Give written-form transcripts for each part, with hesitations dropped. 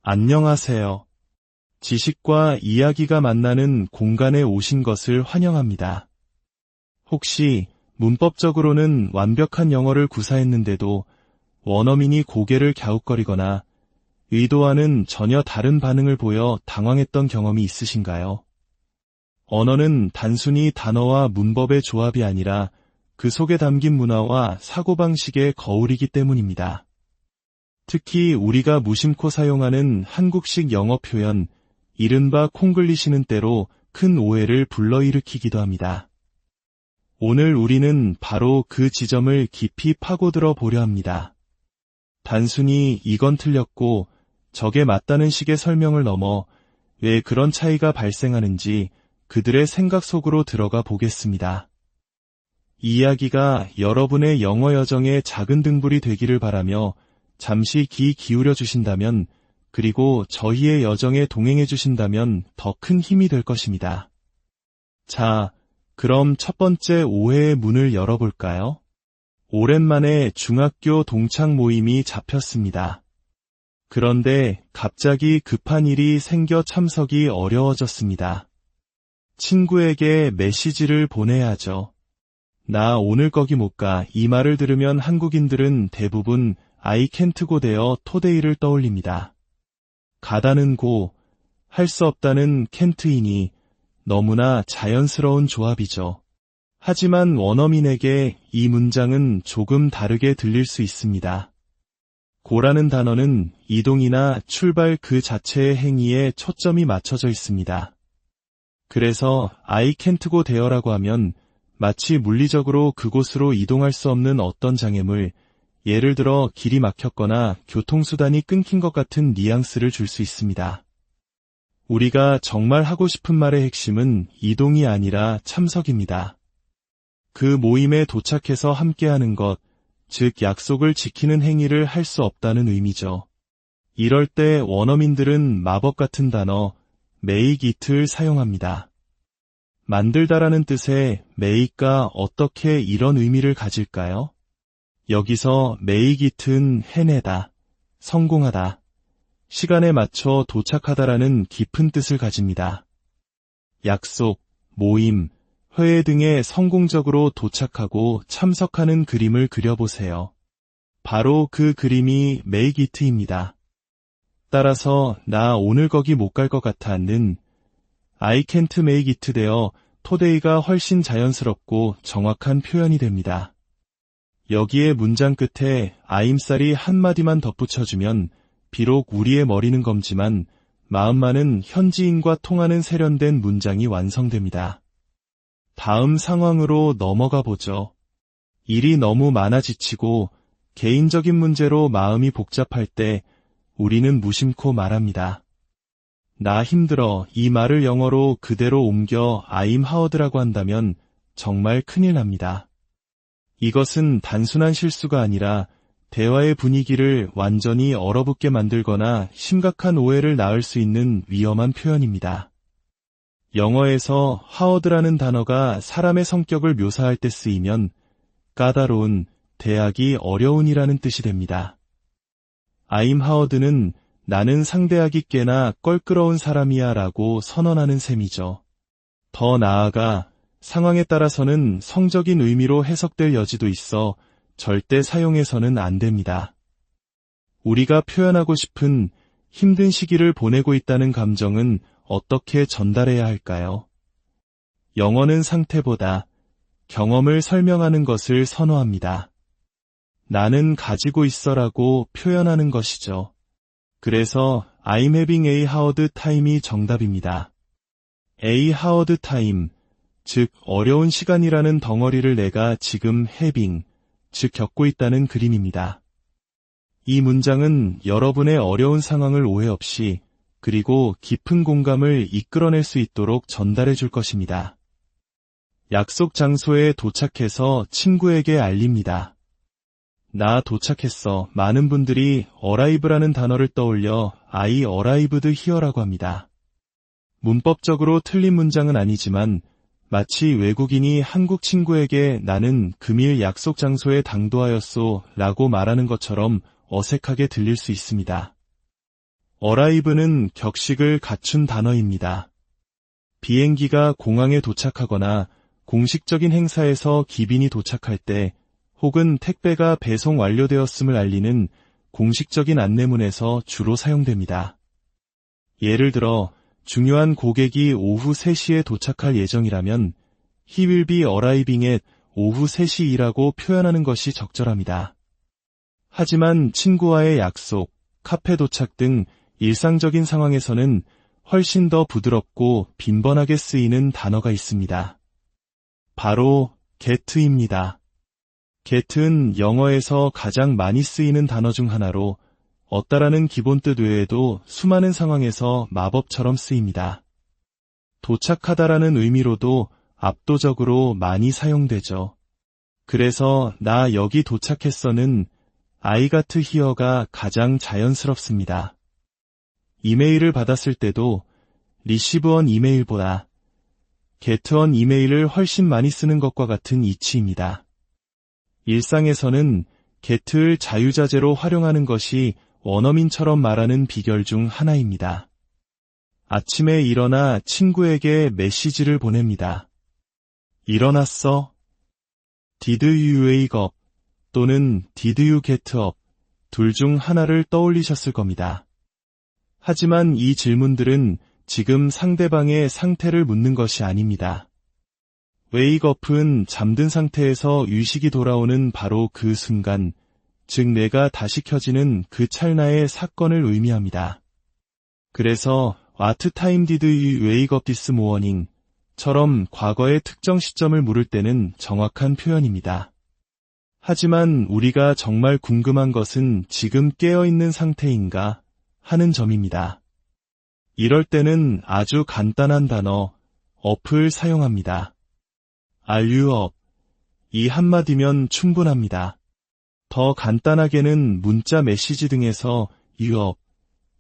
안녕하세요. 지식과 이야기가 만나는 공간에 오신 것을 환영합니다. 혹시 문법적으로는 완벽한 영어를 구사했는데도 원어민이 고개를 갸웃거리거나 의도와는 전혀 다른 반응을 보여 당황했던 경험이 있으신가요? 언어는 단순히 단어와 문법의 조합이 아니라 그 속에 담긴 문화와 사고방식의 거울이기 때문입니다. 특히 우리가 무심코 사용하는 한국식 영어 표현, 이른바 콩글리시는 때로 큰 오해를 불러일으키기도 합니다. 오늘 우리는 바로 그 지점을 깊이 파고들어 보려 합니다. 단순히 이건 틀렸고 저게 맞다는 식의 설명을 넘어 왜 그런 차이가 발생하는지 그들의 생각 속으로 들어가 보겠습니다. 이 이야기가 여러분의 영어 여정의 작은 등불이 되기를 바라며 잠시 귀 기울여 주신다면, 그리고 저희의 여정에 동행해 주신다면 더 큰 힘이 될 것입니다. 자, 그럼 첫 번째 오해의 문을 열어볼까요? 오랜만에 중학교 동창 모임이 잡혔습니다. 그런데 갑자기 급한 일이 생겨 참석이 어려워졌습니다. 친구에게 메시지를 보내야죠. 나 오늘 거기 못 가. 이 말을 들으면 한국인들은 대부분 I can't go 되어 토데이를 떠올립니다. 가다는 고, 할 수 없다는 can't이니 너무나 자연스러운 조합이죠. 하지만 원어민에게 이 문장은 조금 다르게 들릴 수 있습니다. 고라는 단어는 이동이나 출발 그 자체의 행위에 초점이 맞춰져 있습니다. 그래서 I can't go there라고 하면 마치 물리적으로 그곳으로 이동할 수 없는 어떤 장애물, 예를 들어 길이 막혔거나 교통수단이 끊긴 것 같은 뉘앙스를 줄 수 있습니다. 우리가 정말 하고 싶은 말의 핵심은 이동이 아니라 참석입니다. 그 모임에 도착해서 함께하는 것, 즉 약속을 지키는 행위를 할 수 없다는 의미죠. 이럴 때 원어민들은 마법 같은 단어 make it를 사용합니다. 만들다라는 뜻의 make가 어떻게 이런 의미를 가질까요? 여기서 make it은 해내다, 성공하다, 시간에 맞춰 도착하다라는 깊은 뜻을 가집니다. 약속, 모임, 회의 등에 성공적으로 도착하고 참석하는 그림을 그려보세요. 바로 그 그림이 make it입니다. 따라서 나 오늘 거기 못 갈 것 같아는 I can't make it 되어 today가 훨씬 자연스럽고 정확한 표현이 됩니다. 여기에 문장 끝에 I'm살이 한마디만 덧붙여주면 비록 우리의 머리는 검지만 마음만은 현지인과 통하는 세련된 문장이 완성됩니다. 다음 상황으로 넘어가 보죠. 일이 너무 많아 지치고 개인적인 문제로 마음이 복잡할 때 우리는 무심코 말합니다. 나 힘들어. 이 말을 영어로 그대로 옮겨 I'm hard라고 한다면 정말 큰일 납니다. 이것은 단순한 실수가 아니라 대화의 분위기를 완전히 얼어붙게 만들거나 심각한 오해를 낳을 수 있는 위험한 표현입니다. 영어에서 hard라는 단어가 사람의 성격을 묘사할 때 쓰이면 까다로운, 대하기 어려운이라는 뜻이 됩니다. I'm hard는 나는 상대하기 꽤나 껄끄러운 사람이야 라고 선언하는 셈이죠. 더 나아가 상황에 따라서는 성적인 의미로 해석될 여지도 있어 절대 사용해서는 안 됩니다. 우리가 표현하고 싶은 힘든 시기를 보내고 있다는 감정은 어떻게 전달해야 할까요? 영어는 상태보다 경험을 설명하는 것을 선호합니다. 나는 가지고 있어라고 표현하는 것이죠. 그래서 I'm having a hard time이 정답입니다. a hard time, 즉 어려운 시간이라는 덩어리를 내가 지금 having, 즉 겪고 있다는 그림입니다. 이 문장은 여러분의 어려운 상황을 오해 없이 그리고 깊은 공감을 이끌어낼 수 있도록 전달해 줄 것입니다. 약속 장소에 도착해서 친구에게 알립니다. 나 도착했어. 많은 분들이 arrive라는 단어를 떠올려 I arrived here라고 합니다. 문법적으로 틀린 문장은 아니지만 마치 외국인이 한국 친구에게 나는 금일 약속 장소에 당도하였소 라고 말하는 것처럼 어색하게 들릴 수 있습니다. arrive는 격식을 갖춘 단어입니다. 비행기가 공항에 도착하거나 공식적인 행사에서 기빈이 도착할 때 혹은 택배가 배송 완료되었음을 알리는 공식적인 안내문에서 주로 사용됩니다. 예를 들어 중요한 고객이 오후 3시에 도착할 예정이라면 He will be arriving at 오후 3시이라고 표현하는 것이 적절합니다. 하지만 친구와의 약속, 카페 도착 등 일상적인 상황에서는 훨씬 더 부드럽고 빈번하게 쓰이는 단어가 있습니다. 바로 get입니다. get은 영어에서 가장 많이 쓰이는 단어 중 하나로 얻다라는 기본 뜻 외에도 수많은 상황에서 마법처럼 쓰입니다. 도착하다라는 의미로도 압도적으로 많이 사용되죠. 그래서 나 여기 도착했어는 I got here가 가장 자연스럽습니다. 이메일을 받았을 때도 receive on 이메일보다 get on 이메일을 훨씬 많이 쓰는 것과 같은 이치입니다. 일상에서는 get을 자유자재로 활용하는 것이 원어민처럼 말하는 비결 중 하나입니다. 아침에 일어나 친구에게 메시지를 보냅니다. 일어났어? Did you wake up? 또는 Did you get up? 둘 중 하나를 떠올리셨을 겁니다. 하지만 이 질문들은 지금 상대방의 상태를 묻는 것이 아닙니다. wake up은 잠든 상태에서 의식이 돌아오는 바로 그 순간, 즉 뇌가 다시 켜지는 그 찰나의 사건을 의미합니다. 그래서 What time did you wake up this morning? 처럼 과거의 특정 시점을 물을 때는 정확한 표현입니다. 하지만 우리가 정말 궁금한 것은 지금 깨어있는 상태인가 하는 점입니다. 이럴 때는 아주 간단한 단어 up을 사용합니다. Are you up? 이 한마디면 충분합니다. 더 간단하게는 문자 메시지 등에서 you up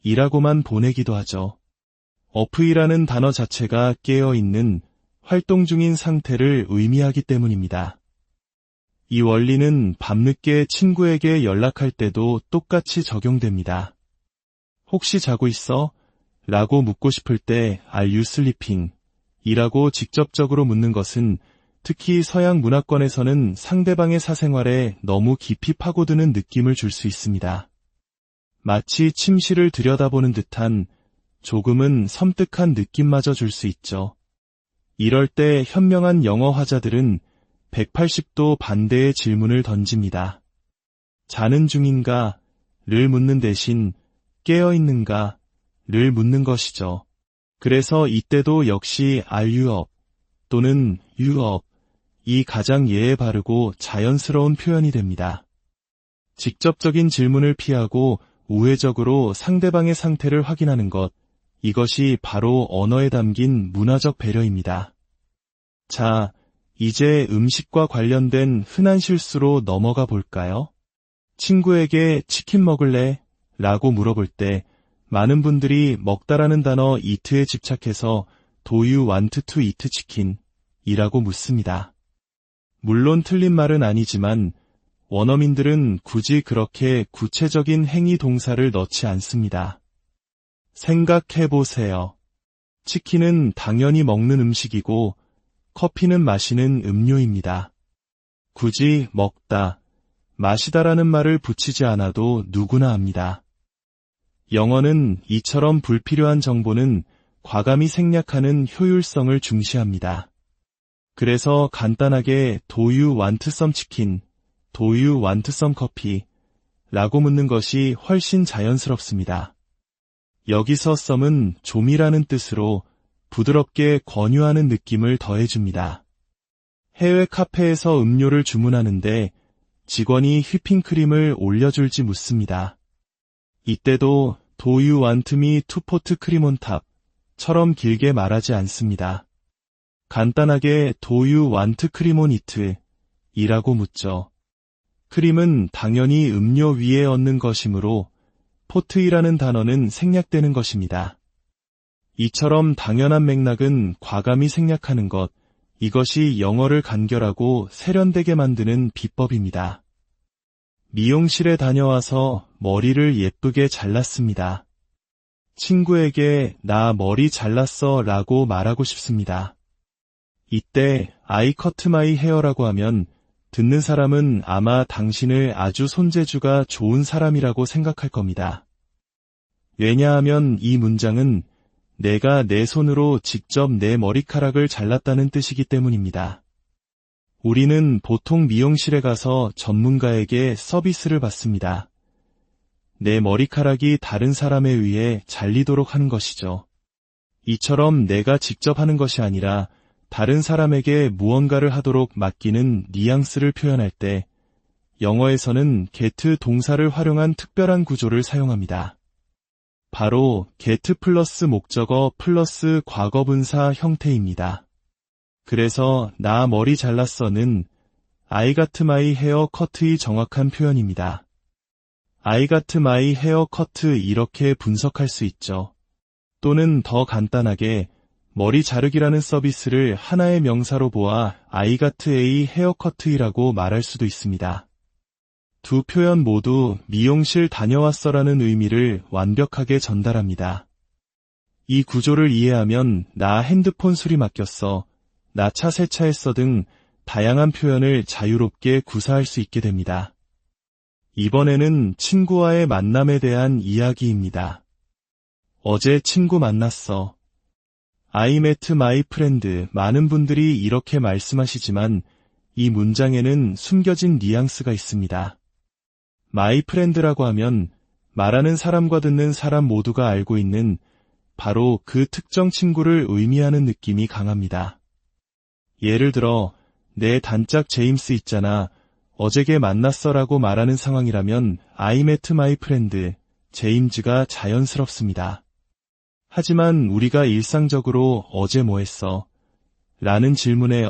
이라고만 보내기도 하죠. up이라는 단어 자체가 깨어있는, 활동 중인 상태를 의미하기 때문입니다. 이 원리는 밤늦게 친구에게 연락할 때도 똑같이 적용됩니다. 혹시 자고 있어? 라고 묻고 싶을 때 Are you sleeping? 이라고 직접적으로 묻는 것은 특히 서양 문화권에서는 상대방의 사생활에 너무 깊이 파고드는 느낌을 줄 수 있습니다. 마치 침실을 들여다보는 듯한 조금은 섬뜩한 느낌마저 줄 수 있죠. 이럴 때 현명한 영어 화자들은 180도 반대의 질문을 던집니다. 자는 중인가? 를 묻는 대신 깨어있는가? 를 묻는 것이죠. 그래서 이때도 역시 Are you up? 또는 You up? 이 가장 예의 바르고 자연스러운 표현이 됩니다. 직접적인 질문을 피하고 우회적으로 상대방의 상태를 확인하는 것, 이것이 바로 언어에 담긴 문화적 배려입니다. 자, 이제 음식과 관련된 흔한 실수로 넘어가 볼까요? 친구에게 치킨 먹을래? 라고 물어볼 때 많은 분들이 먹다라는 단어 eat에 집착해서 Do you want to eat chicken? 이라고 묻습니다. 물론 틀린 말은 아니지만 원어민들은 굳이 그렇게 구체적인 행위 동사를 넣지 않습니다. 생각해보세요. 치킨은 당연히 먹는 음식이고 커피는 마시는 음료입니다. 굳이 먹다, 마시다라는 말을 붙이지 않아도 누구나 압니다. 영어는 이처럼 불필요한 정보는 과감히 생략하는 효율성을 중시합니다. 그래서 간단하게 Do you want some chicken? Do you want some coffee? 라고 묻는 것이 훨씬 자연스럽습니다. 여기서 some은 좀이라는 뜻으로 부드럽게 권유하는 느낌을 더해줍니다. 해외 카페에서 음료를 주문하는데 직원이 휘핑크림을 올려줄지 묻습니다. 이때도 Do you want me to put cream on top? 처럼 길게 말하지 않습니다. 간단하게 Do you want cream on it? 이라고 묻죠. 크림은 당연히 음료 위에 얹는 것이므로 포트이라는 단어는 생략되는 것입니다. 이처럼 당연한 맥락은 과감히 생략하는 것, 이것이 영어를 간결하고 세련되게 만드는 비법입니다. 미용실에 다녀와서 머리를 예쁘게 잘랐습니다. 친구에게 나 머리 잘랐어 라고 말하고 싶습니다. 이때 I cut my hair라고 하면 듣는 사람은 아마 당신을 아주 손재주가 좋은 사람이라고 생각할 겁니다. 왜냐하면 이 문장은 내가 내 손으로 직접 내 머리카락을 잘랐다는 뜻이기 때문입니다. 우리는 보통 미용실에 가서 전문가에게 서비스를 받습니다. 내 머리카락이 다른 사람에 의해 잘리도록 하는 것이죠. 이처럼 내가 직접 하는 것이 아니라 다른 사람에게 무언가를 하도록 맡기는 뉘앙스를 표현할 때 영어에서는 get 동사를 활용한 특별한 구조를 사용합니다. 바로 get 플러스 목적어 플러스 과거분사 형태입니다. 그래서 나 머리 잘랐어는 I got my hair cut의 정확한 표현입니다. I got my hair cut 이렇게 분석할 수 있죠. 또는 더 간단하게 머리 자르기라는 서비스를 하나의 명사로 보아 I got a haircut이라고 말할 수도 있습니다. 두 표현 모두 미용실 다녀왔어라는 의미를 완벽하게 전달합니다. 이 구조를 이해하면 나 핸드폰 수리 맡겼어, 나 차 세차했어 등 다양한 표현을 자유롭게 구사할 수 있게 됩니다. 이번에는 친구와의 만남에 대한 이야기입니다. 어제 친구 만났어. I met my friend. 많은 분들이 이렇게 말씀하시지만 이 문장에는 숨겨진 뉘앙스가 있습니다. my friend라고 하면 말하는 사람과 듣는 사람 모두가 알고 있는 바로 그 특정 친구를 의미하는 느낌이 강합니다. 예를 들어 내 단짝 제임스 있잖아. 어제게 만났어라고 말하는 상황이라면 I met my friend, 제임즈가 자연스럽습니다. 하지만 우리가 일상적으로 어제 뭐 했어? 라는 질문에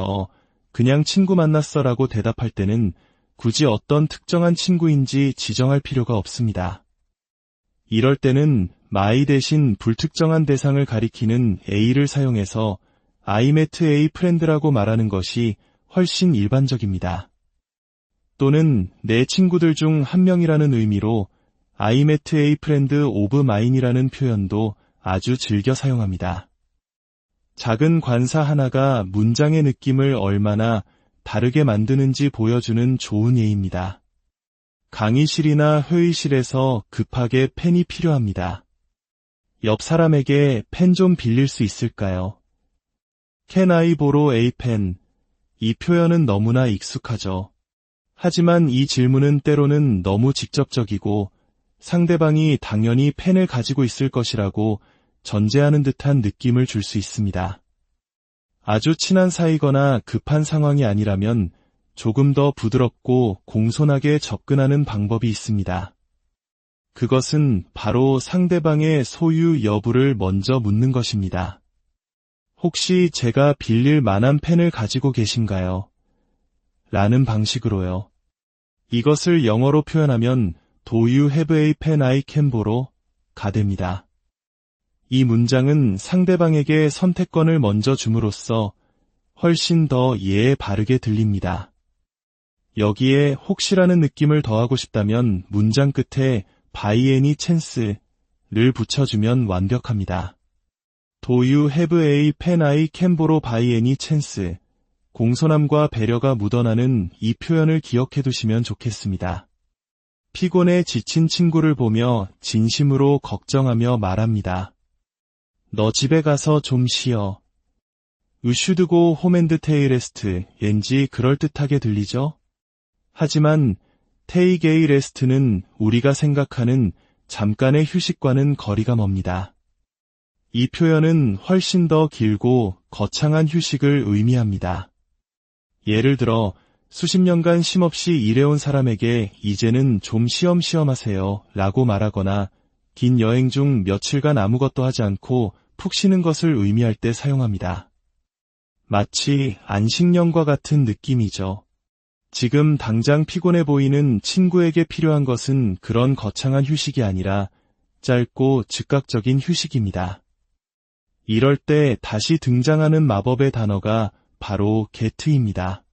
그냥 친구 만났어라고 대답할 때는 굳이 어떤 특정한 친구인지 지정할 필요가 없습니다. 이럴 때는 my 대신 불특정한 대상을 가리키는 a를 사용해서 I met a friend라고 말하는 것이 훨씬 일반적입니다. 또는 내 친구들 중 한 명이라는 의미로 I met a friend of mine이라는 표현도 아주 즐겨 사용합니다. 작은 관사 하나가 문장의 느낌을 얼마나 다르게 만드는지 보여주는 좋은 예입니다. 강의실이나 회의실에서 급하게 펜이 필요합니다. 옆 사람에게 펜 좀 빌릴 수 있을까요? Can I borrow a pen? 이 표현은 너무나 익숙하죠. 하지만 이 질문은 때로는 너무 직접적이고 상대방이 당연히 펜을 가지고 있을 것이라고 전제하는 듯한 느낌을 줄 수 있습니다. 아주 친한 사이거나 급한 상황이 아니라면 조금 더 부드럽고 공손하게 접근하는 방법이 있습니다. 그것은 바로 상대방의 소유 여부를 먼저 묻는 것입니다. 혹시 제가 빌릴 만한 펜을 가지고 계신가요? 라는 방식으로요. 이것을 영어로 표현하면 Do you have a pen I can borrow? 가 됩니다. 이 문장은 상대방에게 선택권을 먼저 줌으로써 훨씬 더 예에 바르게 들립니다. 여기에 혹시라는 느낌을 더하고 싶다면 문장 끝에 by any chance를 붙여주면 완벽합니다. Do you have a pen I can borrow by any chance? 공손함과 배려가 묻어나는 이 표현을 기억해 두시면 좋겠습니다. 피곤해 지친 친구를 보며 진심으로 걱정하며 말합니다. 너 집에 가서 좀 쉬어. You should go home and take rest. 왠지 그럴듯하게 들리죠? 하지만 take a rest는 우리가 생각하는 잠깐의 휴식과는 거리가 멉니다. 이 표현은 훨씬 더 길고 거창한 휴식을 의미합니다. 예를 들어 수십 년간 쉼없이 일해온 사람에게 이제는 좀 쉬엄쉬엄 하세요 라고 말하거나 긴 여행 중 며칠간 아무것도 하지 않고 푹 쉬는 것을 의미할 때 사용합니다. 마치 안식년과 같은 느낌이죠. 지금 당장 피곤해 보이는 친구에게 필요한 것은 그런 거창한 휴식이 아니라 짧고 즉각적인 휴식입니다. 이럴 때 다시 등장하는 마법의 단어가 바로 get입니다.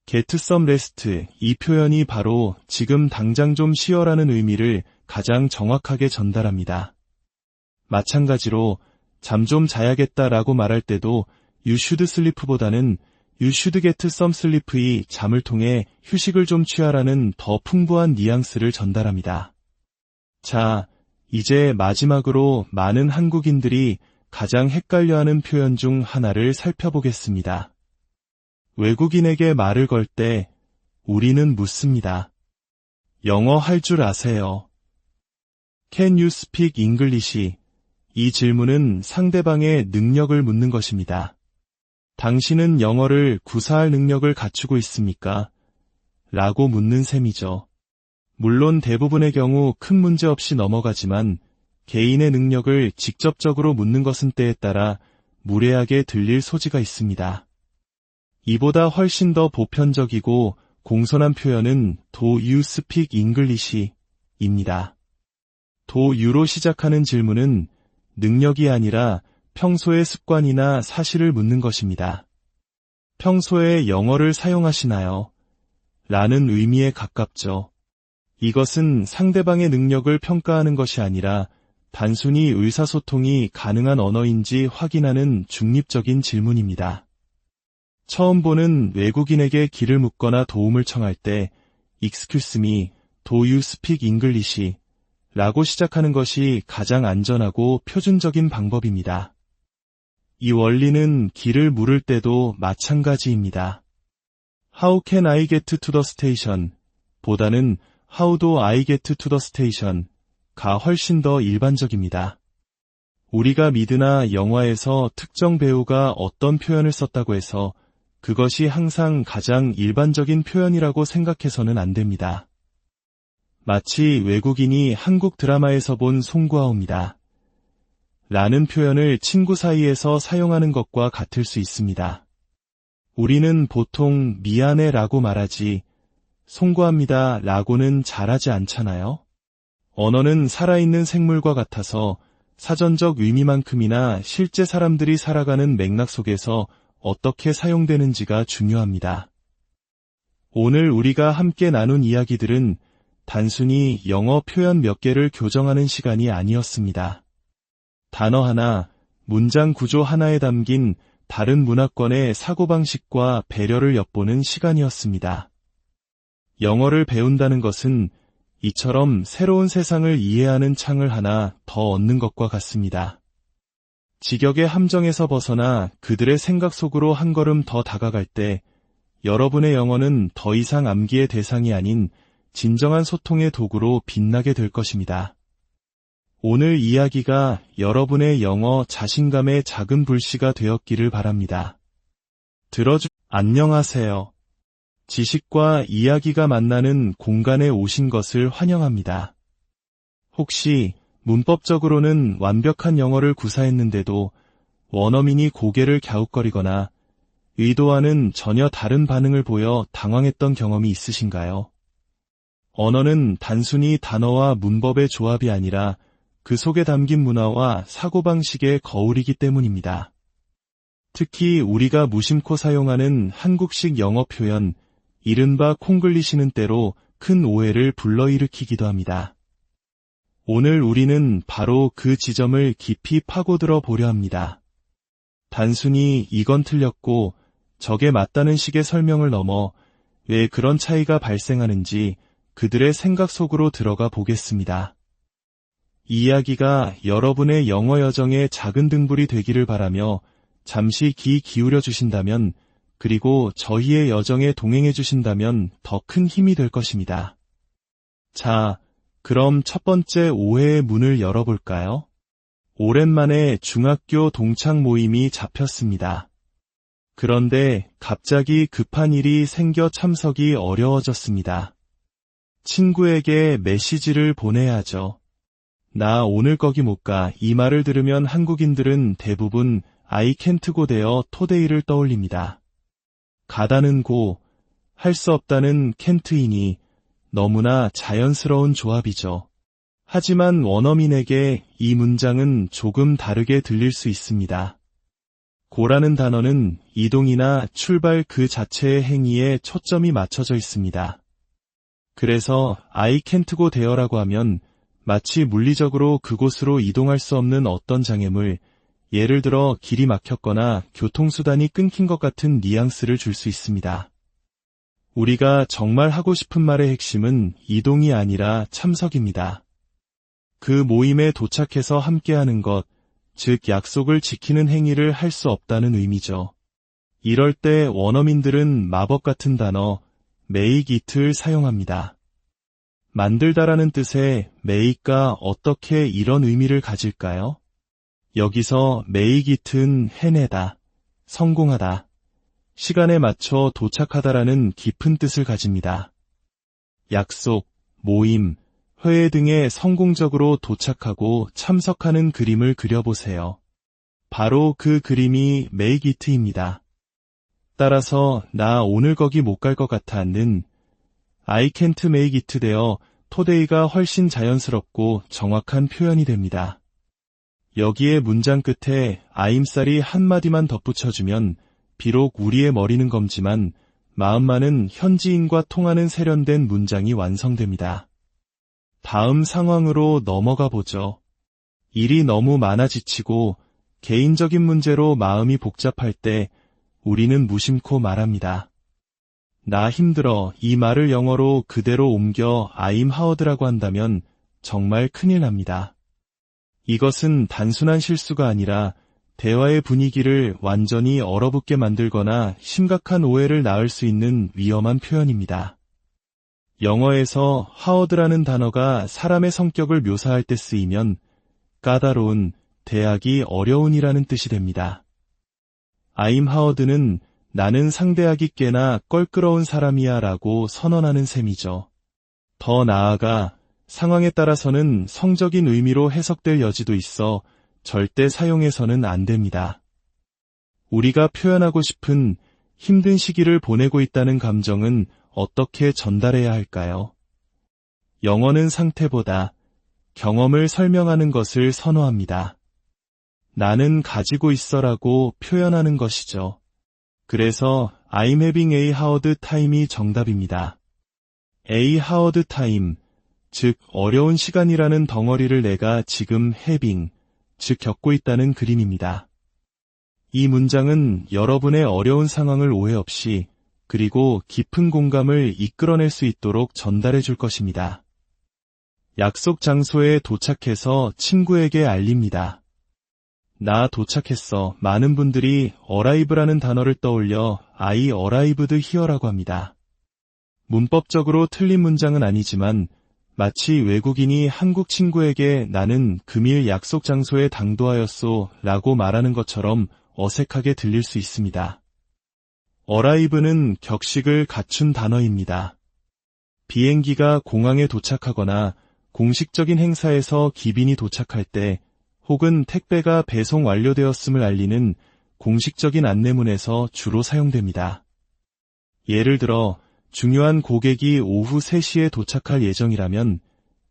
get some rest, 이 표현이 바로 지금 당장 좀 쉬어라는 의미를 가장 정확하게 전달합니다. 마찬가지로 잠 좀 자야겠다라고 말할 때도 You should sleep보다는 You should get some sleep이 잠을 통해 휴식을 좀 취하라는 더 풍부한 뉘앙스를 전달합니다. 자, 이제 마지막으로 많은 한국인들이 가장 헷갈려하는 표현 중 하나를 살펴보겠습니다. 외국인에게 말을 걸 때 우리는 묻습니다. 영어 할 줄 아세요? Can you speak English? 이 질문은 상대방의 능력을 묻는 것입니다. 당신은 영어를 구사할 능력을 갖추고 있습니까? 라고 묻는 셈이죠. 물론 대부분의 경우 큰 문제 없이 넘어가지만 개인의 능력을 직접적으로 묻는 것은 때에 따라 무례하게 들릴 소지가 있습니다. 이보다 훨씬 더 보편적이고 공손한 표현은 Do you speak English? 입니다. Do you로 시작하는 질문은 능력이 아니라 평소의 습관이나 사실을 묻는 것입니다. 평소에 영어를 사용하시나요? 라는 의미에 가깝죠. 이것은 상대방의 능력을 평가하는 것이 아니라 단순히 의사소통이 가능한 언어인지 확인하는 중립적인 질문입니다. 처음 보는 외국인에게 길을 묻거나 도움을 청할 때 Excuse me, do you speak English? 라고 시작하는 것이 가장 안전하고 표준적인 방법입니다. 이 원리는 길을 물을 때도 마찬가지입니다. How can I get to the station? 보다는 How do I get to the station? 가 훨씬 더 일반적입니다. 우리가 미드나 영화에서 특정 배우가 어떤 표현을 썼다고 해서 그것이 항상 가장 일반적인 표현이라고 생각해서는 안 됩니다. 마치 외국인이 한국 드라마에서 본 송구하옵니다. 라는 표현을 친구 사이에서 사용하는 것과 같을 수 있습니다. 우리는 보통 미안해 라고 말하지 송구합니다 라고는 잘하지 않잖아요? 언어는 살아있는 생물과 같아서 사전적 의미만큼이나 실제 사람들이 살아가는 맥락 속에서 어떻게 사용되는지가 중요합니다. 오늘 우리가 함께 나눈 이야기들은 단순히 영어 표현 몇 개를 교정하는 시간이 아니었습니다. 단어 하나, 문장 구조 하나에 담긴 다른 문화권의 사고방식과 배려를 엿보는 시간이었습니다. 영어를 배운다는 것은 이처럼 새로운 세상을 이해하는 창을 하나 더 얻는 것과 같습니다. 직역의 함정에서 벗어나 그들의 생각 속으로 한 걸음 더 다가갈 때 여러분의 영어는 더 이상 암기의 대상이 아닌 진정한 소통의 도구로 빛나게 될 것입니다. 오늘 이야기가 여러분의 영어 자신감의 작은 불씨가 되었기를 바랍니다. 안녕하세요. 지식과 이야기가 만나는 공간에 오신 것을 환영합니다. 혹시 문법적으로는 완벽한 영어를 구사했는데도 원어민이 고개를 갸웃거리거나 의도와는 전혀 다른 반응을 보여 당황했던 경험이 있으신가요? 언어는 단순히 단어와 문법의 조합이 아니라 그 속에 담긴 문화와 사고방식의 거울이기 때문입니다. 특히 우리가 무심코 사용하는 한국식 영어 표현, 이른바 콩글리시는 때로 큰 오해를 불러일으키기도 합니다. 오늘 우리는 바로 그 지점을 깊이 파고들어 보려 합니다. 단순히 이건 틀렸고 저게 맞다는 식의 설명을 넘어 왜 그런 차이가 발생하는지 그들의 생각 속으로 들어가 보겠습니다. 이 이야기가 여러분의 영어 여정의 작은 등불이 되기를 바라며 잠시 귀 기울여 주신다면 그리고 저희의 여정에 동행해 주신다면 더 큰 힘이 될 것입니다. 자, 그럼 첫 번째 오해의 문을 열어볼까요? 오랜만에 중학교 동창 모임이 잡혔습니다. 그런데 갑자기 급한 일이 생겨 참석이 어려워졌습니다. 친구에게 메시지를 보내야죠. 나 오늘 거기 못 가. 이 말을 들으면 한국인들은 대부분 I can't go 되어 토데이를 떠올립니다. 가다는 고, 할 수 없다는 can't이니 너무나 자연스러운 조합이죠. 하지만 원어민에게 이 문장은 조금 다르게 들릴 수 있습니다. 고라는 단어는 이동이나 출발 그 자체의 행위에 초점이 맞춰져 있습니다. 그래서 I can't go there라고 하면 마치 물리적으로 그곳으로 이동할 수 없는 어떤 장애물, 예를 들어 길이 막혔거나 교통수단이 끊긴 것 같은 뉘앙스를 줄 수 있습니다. 우리가 정말 하고 싶은 말의 핵심은 이동이 아니라 참석입니다. 그 모임에 도착해서 함께하는 것, 즉 약속을 지키는 행위를 할 수 없다는 의미죠. 이럴 때 원어민들은 마법 같은 단어, make it을 사용합니다. 만들다라는 뜻의 make가 어떻게 이런 의미를 가질까요? 여기서 make it은 해내다, 성공하다, 시간에 맞춰 도착하다라는 깊은 뜻을 가집니다. 약속, 모임, 회의 등에 성공적으로 도착하고 참석하는 그림을 그려보세요. 바로 그 그림이 make it입니다. 따라서 나 오늘 거기 못 갈 것 같아는 I can't make it 되어 today가 훨씬 자연스럽고 정확한 표현이 됩니다. 여기에 문장 끝에 I'm살이 한마디만 덧붙여주면 비록 우리의 머리는 검지만 마음만은 현지인과 통하는 세련된 문장이 완성됩니다. 다음 상황으로 넘어가 보죠. 일이 너무 많아 지치고 개인적인 문제로 마음이 복잡할 때 우리는 무심코 말합니다. 나 힘들어 이 말을 영어로 그대로 옮겨 I'm hard라고 한다면 정말 큰일 납니다. 이것은 단순한 실수가 아니라 대화의 분위기를 완전히 얼어붙게 만들거나 심각한 오해를 낳을 수 있는 위험한 표현입니다. 영어에서 hard라는 단어가 사람의 성격을 묘사할 때 쓰이면 까다로운, 대하기 어려운이라는 뜻이 됩니다. I'm hard는 나는 상대하기 꽤나 껄끄러운 사람이야 라고 선언하는 셈이죠. 더 나아가 상황에 따라서는 성적인 의미로 해석될 여지도 있어 절대 사용해서는 안 됩니다. 우리가 표현하고 싶은 힘든 시기를 보내고 있다는 감정은 어떻게 전달해야 할까요? 영어는 상태보다 경험을 설명하는 것을 선호합니다. 나는 가지고 있어라고 표현하는 것이죠. 그래서 I'm having a hard time이 정답입니다. A hard time, 즉 어려운 시간이라는 덩어리를 내가 지금 having, 즉 겪고 있다는 그림입니다. 이 문장은 여러분의 어려운 상황을 오해 없이 그리고 깊은 공감을 이끌어낼 수 있도록 전달해 줄 것입니다. 약속 장소에 도착해서 친구에게 알립니다. 나 도착했어. 많은 분들이 arrive라는 단어를 떠올려 I arrived here라고 합니다. 문법적으로 틀린 문장은 아니지만 마치 외국인이 한국 친구에게 나는 금일 약속 장소에 당도하였소 라고 말하는 것처럼 어색하게 들릴 수 있습니다. arrive는 격식을 갖춘 단어입니다. 비행기가 공항에 도착하거나 공식적인 행사에서 기빈이 도착할 때 혹은 택배가 배송 완료되었음을 알리는 공식적인 안내문에서 주로 사용됩니다. 예를 들어 중요한 고객이 오후 3시에 도착할 예정이라면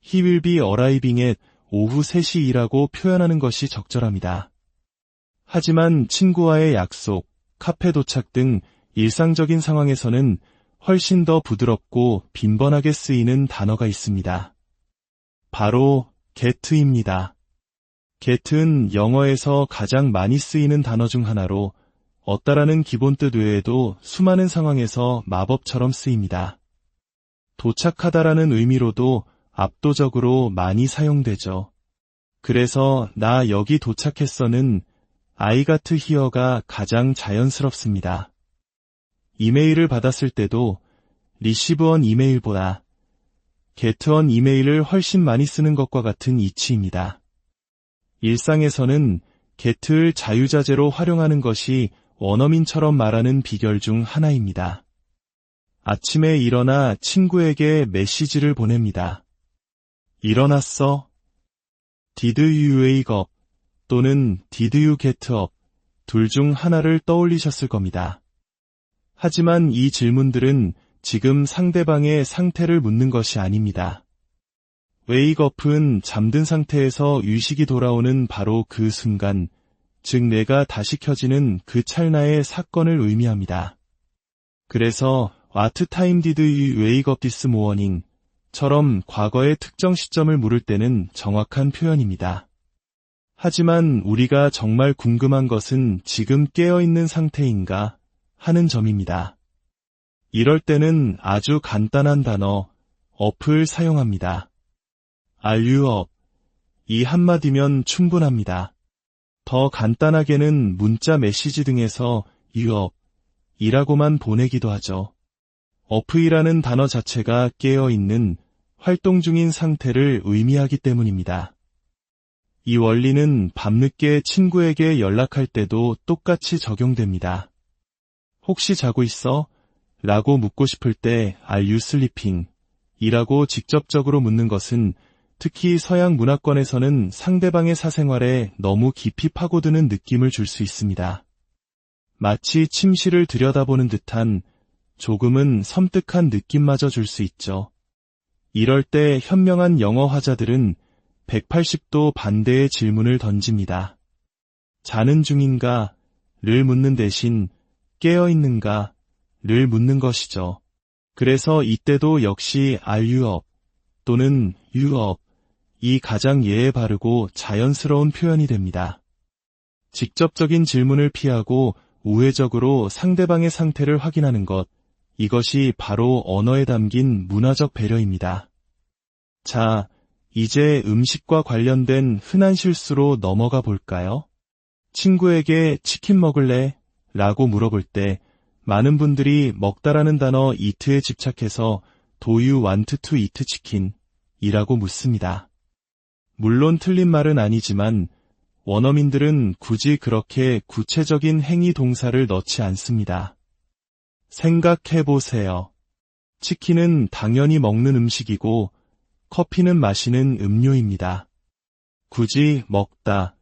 He will be arriving at 오후 3시이라고 표현하는 것이 적절합니다. 하지만 친구와의 약속, 카페 도착 등 일상적인 상황에서는 훨씬 더 부드럽고 빈번하게 쓰이는 단어가 있습니다. 바로 get입니다. get은 영어에서 가장 많이 쓰이는 단어 중 하나로 얻다라는 기본 뜻 외에도 수많은 상황에서 마법처럼 쓰입니다. 도착하다라는 의미로도 압도적으로 많이 사용되죠. 그래서 나 여기 도착했어는 I got here가 가장 자연스럽습니다. 이메일을 받았을 때도 receive on 이메일보다 get on 이메일을 훨씬 많이 쓰는 것과 같은 이치입니다. 일상에서는 get을 자유자재로 활용하는 것이 원어민처럼 말하는 비결 중 하나입니다. 아침에 일어나 친구에게 메시지를 보냅니다. 일어났어? Did you wake up? 또는 Did you get up? 둘 중 하나를 떠올리셨을 겁니다. 하지만 이 질문들은 지금 상대방의 상태를 묻는 것이 아닙니다. wake up은 잠든 상태에서 의식이 돌아오는 바로 그 순간, 즉 뇌가 다시 켜지는 그 찰나의 사건을 의미합니다. 그래서 What time did you wake up this morning? 처럼 과거의 특정 시점을 물을 때는 정확한 표현입니다. 하지만 우리가 정말 궁금한 것은 지금 깨어있는 상태인가 하는 점입니다. 이럴 때는 아주 간단한 단어 up을 사용합니다. Are you up? 이 한마디면 충분합니다. 더 간단하게는 문자 메시지 등에서 you up 이라고만 보내기도 하죠. up이라는 단어 자체가 깨어있는, 활동 중인 상태를 의미하기 때문입니다. 이 원리는 밤늦게 친구에게 연락할 때도 똑같이 적용됩니다. 혹시 자고 있어? 라고 묻고 싶을 때 Are you sleeping? 이라고 직접적으로 묻는 것은 특히 서양 문화권에서는 상대방의 사생활에 너무 깊이 파고드는 느낌을 줄 수 있습니다. 마치 침실을 들여다보는 듯한 조금은 섬뜩한 느낌마저 줄 수 있죠. 이럴 때 현명한 영어 화자들은 180도 반대의 질문을 던집니다. 자는 중인가? 를 묻는 대신 깨어있는가? 를 묻는 것이죠. 그래서 이때도 역시 Are you up? 또는 You up? 이 가장 예에 바르고 자연스러운 표현이 됩니다. 직접적인 질문을 피하고 우회적으로 상대방의 상태를 확인하는 것, 이것이 바로 언어에 담긴 문화적 배려입니다. 자, 이제 음식과 관련된 흔한 실수로 넘어가 볼까요? 친구에게 치킨 먹을래? 라고 물어볼 때 많은 분들이 먹다라는 단어 eat에 집착해서 Do you want to eat chicken? 이라고 묻습니다. 물론 틀린 말은 아니지만 원어민들은 굳이 그렇게 구체적인 행위 동사를 넣지 않습니다. 생각해보세요. 치킨은 당연히 먹는 음식이고 커피는 마시는 음료입니다. 굳이 먹다,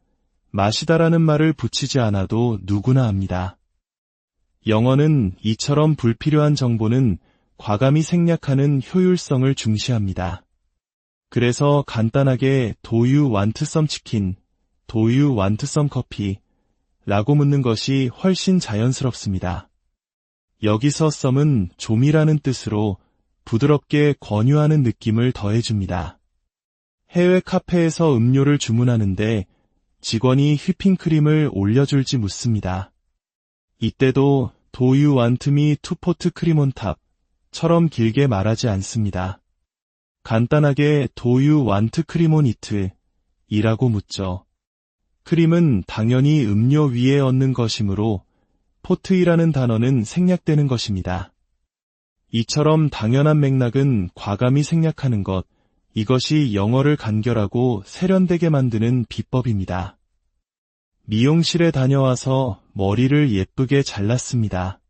마시다라는 말을 붙이지 않아도 누구나 압니다. 영어는 이처럼 불필요한 정보는 과감히 생략하는 효율성을 중시합니다. 그래서 간단하게 Do you want some chicken? Do you want some coffee? 라고 묻는 것이 훨씬 자연스럽습니다. 여기서 some은 좀이라는 뜻으로 부드럽게 권유하는 느낌을 더해줍니다. 해외 카페에서 음료를 주문하는데 직원이 휘핑크림을 올려줄지 묻습니다. 이때도 Do you want me to put cream on top? 처럼 길게 말하지 않습니다. 간단하게 Do you want cream on it? 이라고 묻죠. 크림은 당연히 음료 위에 얹는 것이므로 포트이라는 단어는 생략되는 것입니다. 이처럼 당연한 맥락은 과감히 생략하는 것, 이것이 영어를 간결하고 세련되게 만드는 비법입니다. 미용실에 다녀와서 머리를 예쁘게 잘랐습니다.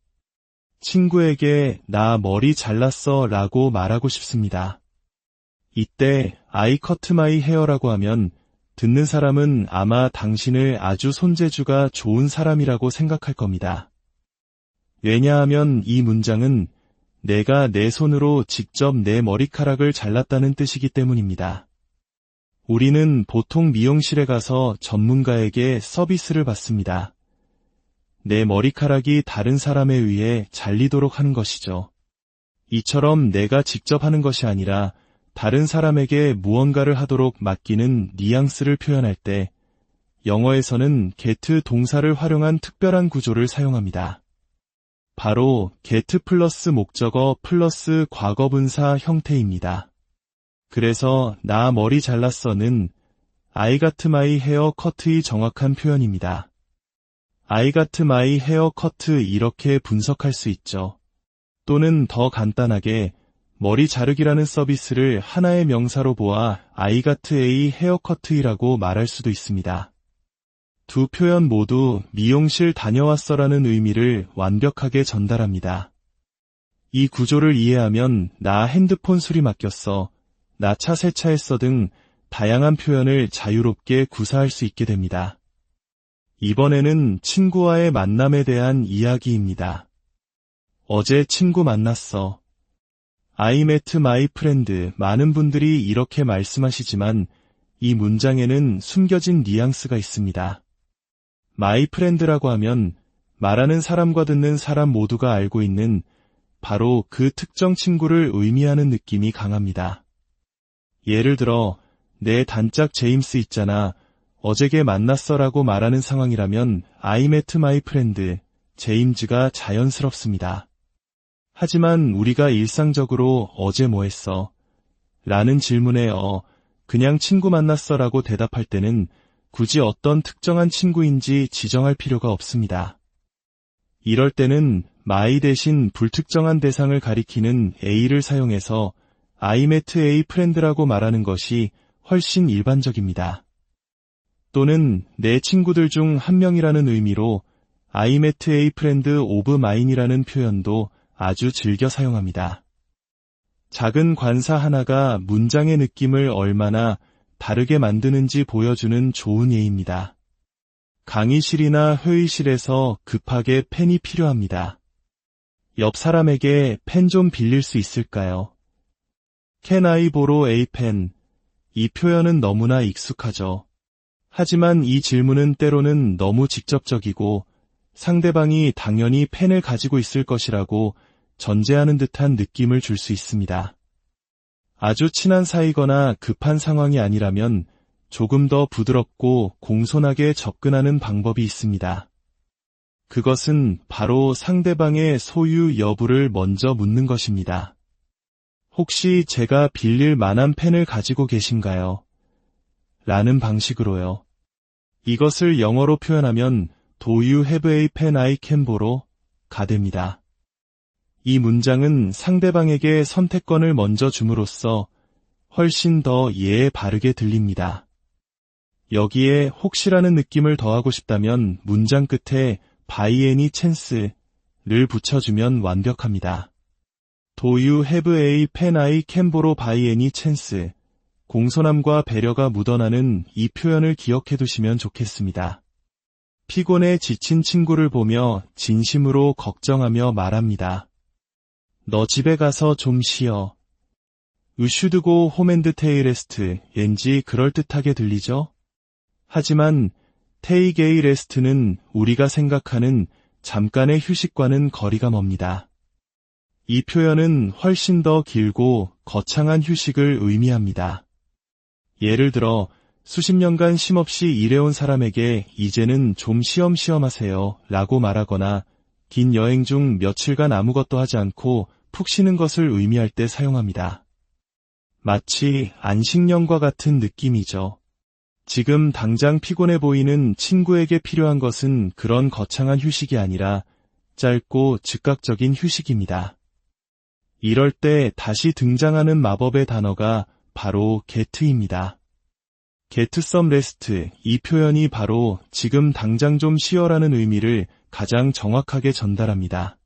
친구에게 나 머리 잘랐어 라고 말하고 싶습니다. 이때 I cut my hair라고 하면 듣는 사람은 아마 당신을 아주 손재주가 좋은 사람이라고 생각할 겁니다. 왜냐하면 이 문장은 내가 내 손으로 직접 내 머리카락을 잘랐다는 뜻이기 때문입니다. 우리는 보통 미용실에 가서 전문가에게 서비스를 받습니다. 내 머리카락이 다른 사람에 의해 잘리도록 하는 것이죠. 이처럼 내가 직접 하는 것이 아니라 다른 사람에게 무언가를 하도록 맡기는 뉘앙스를 표현할 때 영어에서는 get 동사를 활용한 특별한 구조를 사용합니다. 바로 get 플러스 목적어 플러스 과거분사 형태입니다. 그래서 나 머리 잘랐어는 I got my hair cut의 정확한 표현입니다. I got my hair cut 이렇게 분석할 수 있죠. 또는 더 간단하게 머리 자르기라는 서비스를 하나의 명사로 보아 I got a haircut이라고 말할 수도 있습니다. 두 표현 모두 미용실 다녀왔어라는 의미를 완벽하게 전달합니다. 이 구조를 이해하면 나 핸드폰 수리 맡겼어, 나 차 세차했어 등 다양한 표현을 자유롭게 구사할 수 있게 됩니다. 이번에는 친구와의 만남에 대한 이야기입니다. 어제 친구 만났어. I met my friend. 많은 분들이 이렇게 말씀하시지만 이 문장에는 숨겨진 뉘앙스가 있습니다. my friend라고 하면 말하는 사람과 듣는 사람 모두가 알고 있는 바로 그 특정 친구를 의미하는 느낌이 강합니다. 예를 들어, 내 단짝 제임스 있잖아. 어제게 만났어라고 말하는 상황이라면 I met my friend, 제임즈가 자연스럽습니다. 하지만 우리가 일상적으로 어제 뭐 했어? 라는 질문에 그냥 친구 만났어라고 대답할 때는 굳이 어떤 특정한 친구인지 지정할 필요가 없습니다. 이럴 때는 my 대신 불특정한 대상을 가리키는 a를 사용해서 I met a friend라고 말하는 것이 훨씬 일반적입니다. 또는 내 친구들 중 한 명이라는 의미로 I met a friend of mine이라는 표현도 아주 즐겨 사용합니다. 작은 관사 하나가 문장의 느낌을 얼마나 다르게 만드는지 보여주는 좋은 예입니다. 강의실이나 회의실에서 급하게 펜이 필요합니다. 옆 사람에게 펜 좀 빌릴 수 있을까요? Can I borrow a pen? 이 표현은 너무나 익숙하죠. 하지만 이 질문은 때로는 너무 직접적이고 상대방이 당연히 펜을 가지고 있을 것이라고 전제하는 듯한 느낌을 줄 수 있습니다. 아주 친한 사이거나 급한 상황이 아니라면 조금 더 부드럽고 공손하게 접근하는 방법이 있습니다. 그것은 바로 상대방의 소유 여부를 먼저 묻는 것입니다. 혹시 제가 빌릴 만한 펜을 가지고 계신가요? 라는 방식으로요. 이것을 영어로 표현하면 Do you have a pen I can borrow? 가 됩니다. 이 문장은 상대방에게 선택권을 먼저 줌으로써 훨씬 더 예에 바르게 들립니다. 여기에 혹시라는 느낌을 더하고 싶다면 문장 끝에 by any chance를 붙여주면 완벽합니다. Do you have a pen I can borrow by any chance? 공손함과 배려가 묻어나는 이 표현을 기억해 두시면 좋겠습니다. 피곤에 지친 친구를 보며 진심으로 걱정하며 말합니다. 너 집에 가서 좀 쉬어. You should go home and take rest. 왠지 그럴듯하게 들리죠? 하지만 take a rest는 우리가 생각하는 잠깐의 휴식과는 거리가 멉니다. 이 표현은 훨씬 더 길고 거창한 휴식을 의미합니다. 예를 들어 수십 년간 쉼없이 일해온 사람에게 이제는 좀 쉬엄쉬엄 하세요 라고 말하거나 긴 여행 중 며칠간 아무것도 하지 않고 푹 쉬는 것을 의미할 때 사용합니다. 마치 안식년과 같은 느낌이죠. 지금 당장 피곤해 보이는 친구에게 필요한 것은 그런 거창한 휴식이 아니라 짧고 즉각적인 휴식입니다. 이럴 때 다시 등장하는 마법의 단어가 바로 get입니다. get some rest, 이 표현이 바로 지금 당장 좀 쉬어라는 의미를 가장 정확하게 전달합니다.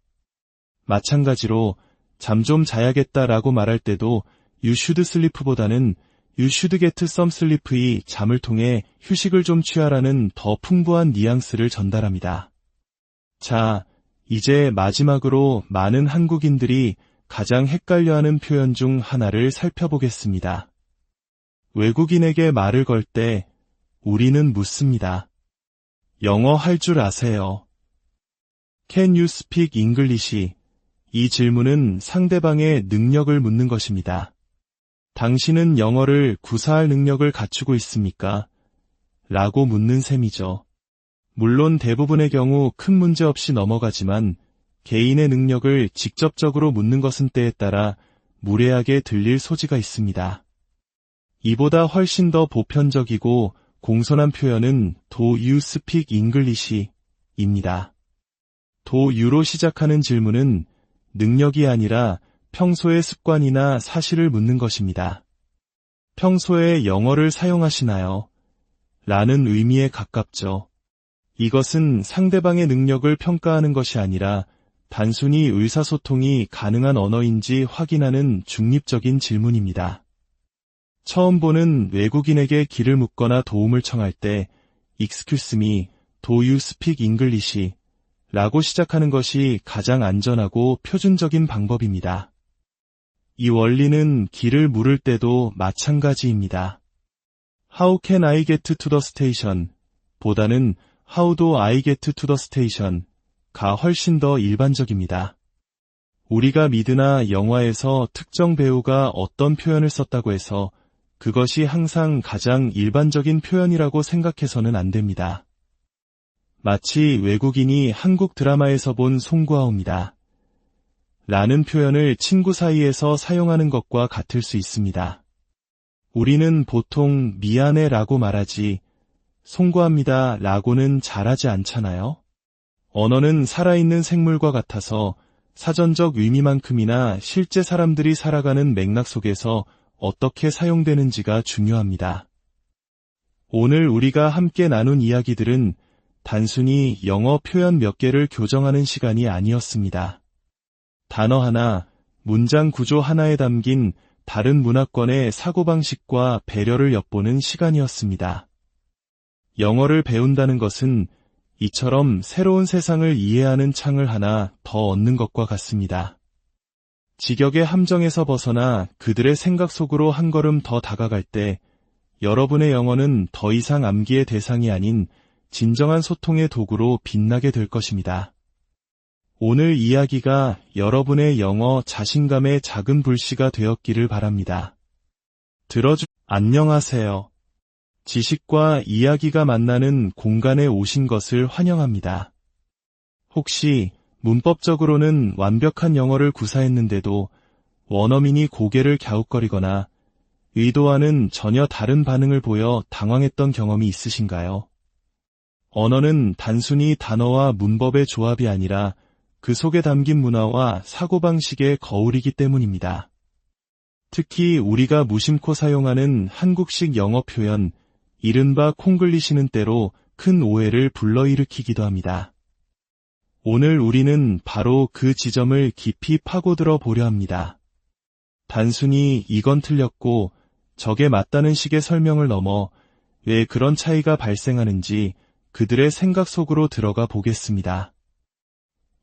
마찬가지로 잠 좀 자야겠다라고 말할 때도 you should sleep보다는 You should get some sleep이 잠을 통해 휴식을 좀 취하라는 더 풍부한 뉘앙스를 전달합니다. 자, 이제 마지막으로 많은 한국인들이 가장 헷갈려하는 표현 중 하나를 살펴보겠습니다. 외국인에게 말을 걸 때 우리는 묻습니다. 영어 할 줄 아세요? Can you speak English? 이 질문은 상대방의 능력을 묻는 것입니다. 당신은 영어를 구사할 능력을 갖추고 있습니까? 라고 묻는 셈이죠. 물론 대부분의 경우 큰 문제 없이 넘어가지만 개인의 능력을 직접적으로 묻는 것은 때에 따라 무례하게 들릴 소지가 있습니다. 이보다 훨씬 더 보편적이고 공손한 표현은 Do you speak English? 입니다. Do you로 시작하는 질문은 능력이 아니라 평소의 습관이나 사실을 묻는 것입니다. 평소에 영어를 사용하시나요? 라는 의미에 가깝죠. 이것은 상대방의 능력을 평가하는 것이 아니라 단순히 의사소통이 가능한 언어인지 확인하는 중립적인 질문입니다. 처음 보는 외국인에게 길을 묻거나 도움을 청할 때 Excuse me, do you speak English? 라고 시작하는 것이 가장 안전하고 표준적인 방법입니다. 이 원리는 길을 물을 때도 마찬가지입니다. How can I get to the station? 보다는 How do I get to the station? 가 훨씬 더 일반적입니다. 우리가 미드나 영화에서 특정 배우가 어떤 표현을 썼다고 해서 그것이 항상 가장 일반적인 표현이라고 생각해서는 안 됩니다. 마치 외국인이 한국 드라마에서 본 송구하옵니다. 라는 표현을 친구 사이에서 사용하는 것과 같을 수 있습니다. 우리는 보통 미안해 라고 말하지 송구합니다 라고는 잘하지 않잖아요. 언어는 살아있는 생물과 같아서 사전적 의미만큼이나 실제 사람들이 살아가는 맥락 속에서 어떻게 사용되는지가 중요합니다. 오늘 우리가 함께 나눈 이야기들은 단순히 영어 표현 몇 개를 교정하는 시간이 아니었습니다. 단어 하나, 문장 구조 하나에 담긴 다른 문화권의 사고방식과 배려를 엿보는 시간이었습니다. 영어를 배운다는 것은 이처럼 새로운 세상을 이해하는 창을 하나 더 얻는 것과 같습니다. 직역의 함정에서 벗어나 그들의 생각 속으로 한 걸음 더 다가갈 때 여러분의 영어는 더 이상 암기의 대상이 아닌 진정한 소통의 도구로 빛나게 될 것입니다. 오늘 이야기가 여러분의 영어 자신감의 작은 불씨가 되었기를 바랍니다. 안녕하세요. 지식과 이야기가 만나는 공간에 오신 것을 환영합니다. 혹시 문법적으로는 완벽한 영어를 구사했는데도 원어민이 고개를 갸웃거리거나 의도와는 전혀 다른 반응을 보여 당황했던 경험이 있으신가요? 언어는 단순히 단어와 문법의 조합이 아니라 그 속에 담긴 문화와 사고방식의 거울이기 때문입니다. 특히 우리가 무심코 사용하는 한국식 영어 표현, 이른바 콩글리시는 때로 큰 오해를 불러일으키기도 합니다. 오늘 우리는 바로 그 지점을 깊이 파고들어 보려 합니다. 단순히 이건 틀렸고 저게 맞다는 식의 설명을 넘어 왜 그런 차이가 발생하는지 그들의 생각 속으로 들어가 보겠습니다.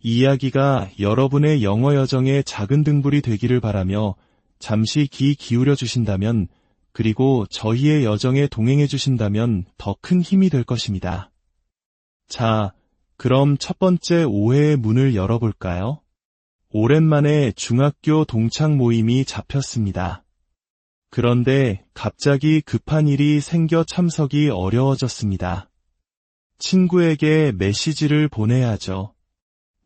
이 이야기가 여러분의 영어 여정의 작은 등불이 되기를 바라며 잠시 귀 기울여 주신다면, 그리고 저희의 여정에 동행해 주신다면 더 큰 힘이 될 것입니다. 자, 그럼 첫 번째 오해의 문을 열어볼까요? 오랜만에 중학교 동창 모임이 잡혔습니다. 그런데 갑자기 급한 일이 생겨 참석이 어려워졌습니다. 친구에게 메시지를 보내야죠.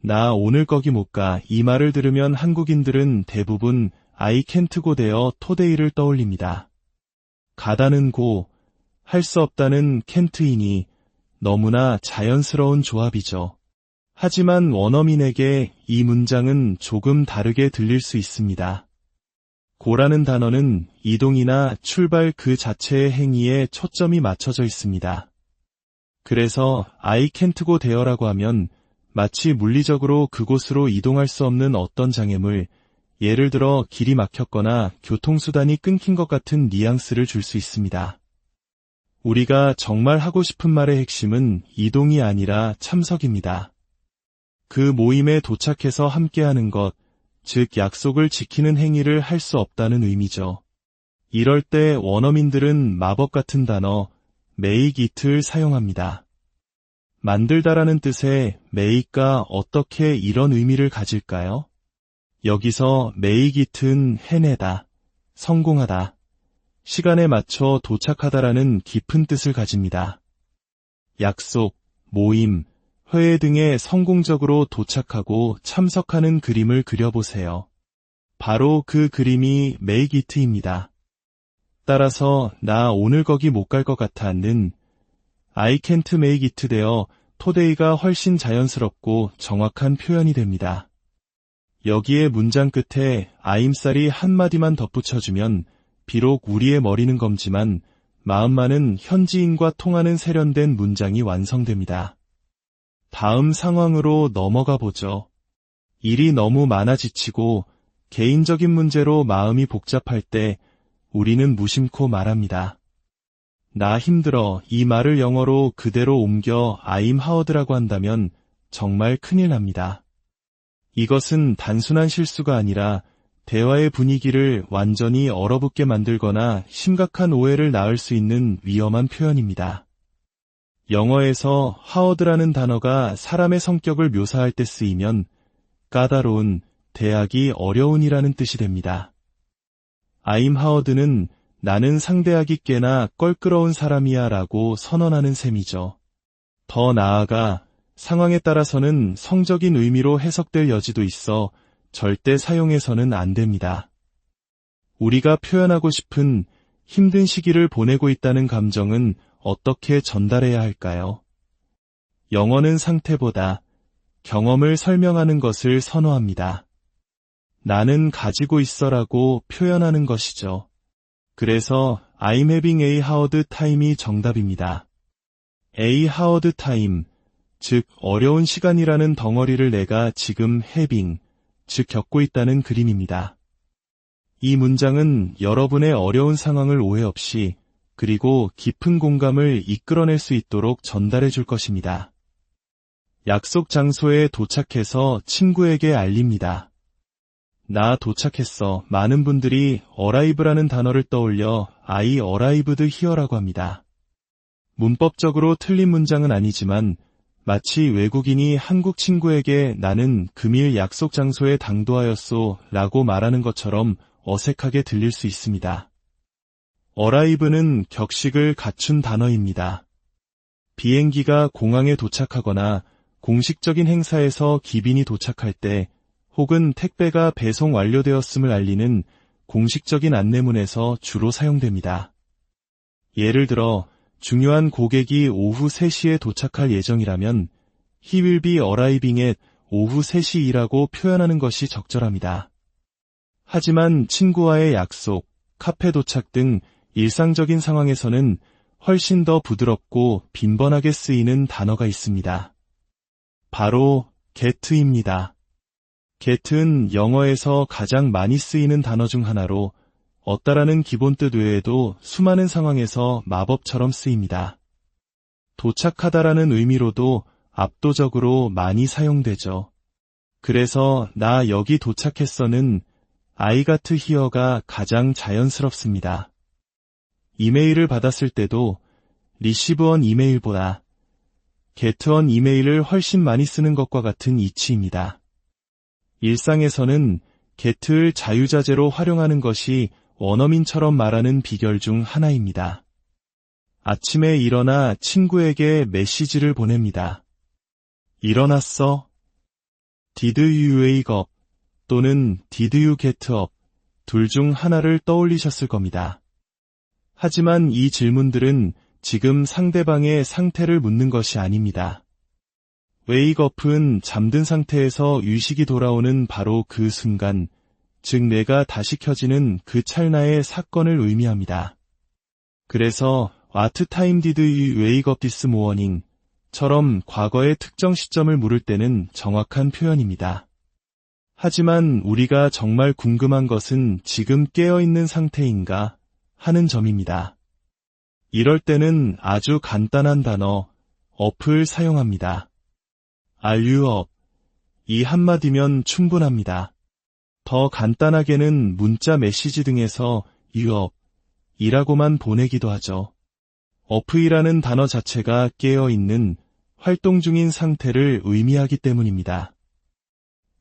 나 오늘 거기 못 가. 이 말을 들으면 한국인들은 대부분 I can't go 되어 토데이를 떠올립니다. 가다는 고, 할 수 없다는 can't이니 너무나 자연스러운 조합이죠. 하지만 원어민에게 이 문장은 조금 다르게 들릴 수 있습니다. 고라는 단어는 이동이나 출발 그 자체의 행위에 초점이 맞춰져 있습니다. 그래서 I can't go there라고 하면 마치 물리적으로 그곳으로 이동할 수 없는 어떤 장애물, 예를 들어 길이 막혔거나 교통수단이 끊긴 것 같은 뉘앙스를 줄 수 있습니다. 우리가 정말 하고 싶은 말의 핵심은 이동이 아니라 참석입니다. 그 모임에 도착해서 함께하는 것, 즉 약속을 지키는 행위를 할 수 없다는 의미죠. 이럴 때 원어민들은 마법 같은 단어 make it을 사용합니다. 만들다라는 뜻의 make가 어떻게 이런 의미를 가질까요? 여기서 make it은 해내다, 성공하다, 시간에 맞춰 도착하다라는 깊은 뜻을 가집니다. 약속, 모임, 회의 등에 성공적으로 도착하고 참석하는 그림을 그려보세요. 바로 그 그림이 make it입니다. 따라서 나 오늘 거기 못 갈 것 같아는 I can't make it 되어 today가 훨씬 자연스럽고 정확한 표현이 됩니다. 여기에 문장 끝에 아임살이 한마디만 덧붙여주면 비록 우리의 머리는 검지만 마음만은 현지인과 통하는 세련된 문장이 완성됩니다. 다음 상황으로 넘어가 보죠. 일이 너무 많아 지치고 개인적인 문제로 마음이 복잡할 때 우리는 무심코 말합니다. 나 힘들어. 이 말을 영어로 그대로 옮겨 I'm hard라고 한다면 정말 큰일 납니다. 이것은 단순한 실수가 아니라 대화의 분위기를 완전히 얼어붙게 만들거나 심각한 오해를 낳을 수 있는 위험한 표현입니다. 영어에서 hard라는 단어가 사람의 성격을 묘사할 때 쓰이면 까다로운, 대하기 어려운이라는 뜻이 됩니다. I'm hard는 나는 상대하기 꽤나 껄끄러운 사람이야 라고 선언하는 셈이죠. 더 나아가 상황에 따라서는 성적인 의미로 해석될 여지도 있어 절대 사용해서는 안 됩니다. 우리가 표현하고 싶은 힘든 시기를 보내고 있다는 감정은 어떻게 전달해야 할까요? 영어는 상태보다 경험을 설명하는 것을 선호합니다. 나는 가지고 있어라고 표현하는 것이죠. 그래서 I'm having a hard time이 정답입니다. a hard time, 즉 어려운 시간이라는 덩어리를 내가 지금 having, 즉 겪고 있다는 그림입니다. 이 문장은 여러분의 어려운 상황을 오해 없이 그리고 깊은 공감을 이끌어낼 수 있도록 전달해 줄 것입니다. 약속 장소에 도착해서 친구에게 알립니다. 나 도착했어. 많은 분들이 arrive라는 단어를 떠올려 I arrived here라고 합니다. 문법적으로 틀린 문장은 아니지만 마치 외국인이 한국 친구에게 나는 금일 약속 장소에 당도하였소 라고 말하는 것처럼 어색하게 들릴 수 있습니다. arrive는 격식을 갖춘 단어입니다. 비행기가 공항에 도착하거나 공식적인 행사에서 기빈이 도착할 때 혹은 택배가 배송 완료되었음을 알리는 공식적인 안내문에서 주로 사용됩니다. 예를 들어 중요한 고객이 오후 3시에 도착할 예정이라면 He will be arriving at 오후 3시이라고 표현하는 것이 적절합니다. 하지만 친구와의 약속, 카페 도착 등 일상적인 상황에서는 훨씬 더 부드럽고 빈번하게 쓰이는 단어가 있습니다. 바로 get입니다. get은 영어에서 가장 많이 쓰이는 단어 중 하나로 얻다라는 기본 뜻 외에도 수많은 상황에서 마법처럼 쓰입니다. 도착하다라는 의미로도 압도적으로 많이 사용되죠. 그래서 나 여기 도착했어는 I got here가 가장 자연스럽습니다. 이메일을 받았을 때도 receive on 이메일보다 get on 이메일을 훨씬 많이 쓰는 것과 같은 이치입니다. 일상에서는 get을 자유자재로 활용하는 것이 원어민처럼 말하는 비결 중 하나입니다. 아침에 일어나 친구에게 메시지를 보냅니다. 일어났어? Did you wake up? 또는 Did you get up? 둘 중 하나를 떠올리셨을 겁니다. 하지만 이 질문들은 지금 상대방의 상태를 묻는 것이 아닙니다. wake up은 잠든 상태에서 의식이 돌아오는 바로 그 순간, 즉 뇌가 다시 켜지는 그 찰나의 사건을 의미합니다. 그래서 What time did you wake up this morning? 처럼 과거의 특정 시점을 물을 때는 정확한 표현입니다. 하지만 우리가 정말 궁금한 것은 지금 깨어있는 상태인가 하는 점입니다. 이럴 때는 아주 간단한 단어 up을 사용합니다. Are you up? 이 한마디면 충분합니다. 더 간단하게는 문자 메시지 등에서 you up 이라고만 보내기도 하죠. up이라는 단어 자체가 깨어있는, 활동 중인 상태를 의미하기 때문입니다.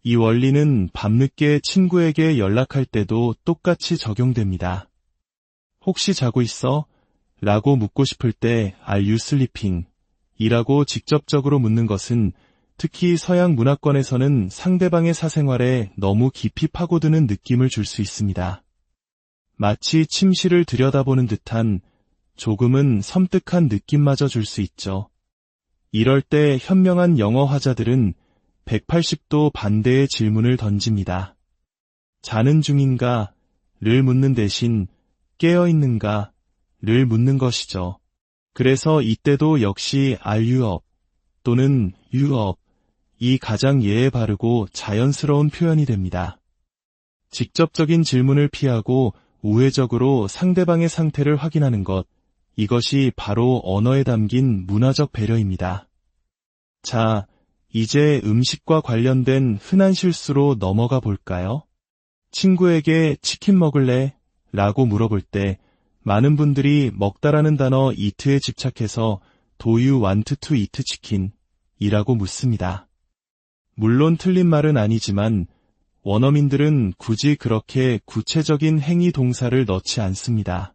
이 원리는 밤늦게 친구에게 연락할 때도 똑같이 적용됩니다. 혹시 자고 있어? 라고 묻고 싶을 때 Are you sleeping? 이라고 직접적으로 묻는 것은 특히 서양 문화권에서는 상대방의 사생활에 너무 깊이 파고드는 느낌을 줄 수 있습니다. 마치 침실을 들여다보는 듯한 조금은 섬뜩한 느낌마저 줄 수 있죠. 이럴 때 현명한 영어 화자들은 180도 반대의 질문을 던집니다. 자는 중인가? 를 묻는 대신 깨어있는가? 를 묻는 것이죠. 그래서 이때도 역시 Are you up? 또는 You up? 이 가장 예의 바르고 자연스러운 표현이 됩니다. 직접적인 질문을 피하고 우회적으로 상대방의 상태를 확인하는 것, 이것이 바로 언어에 담긴 문화적 배려입니다. 자, 이제 음식과 관련된 흔한 실수로 넘어가 볼까요? 친구에게 치킨 먹을래? 라고 물어볼 때 많은 분들이 먹다라는 단어 eat에 집착해서 Do you want to eat chicken? 이라고 묻습니다. 물론 틀린 말은 아니지만 원어민들은 굳이 그렇게 구체적인 행위 동사를 넣지 않습니다.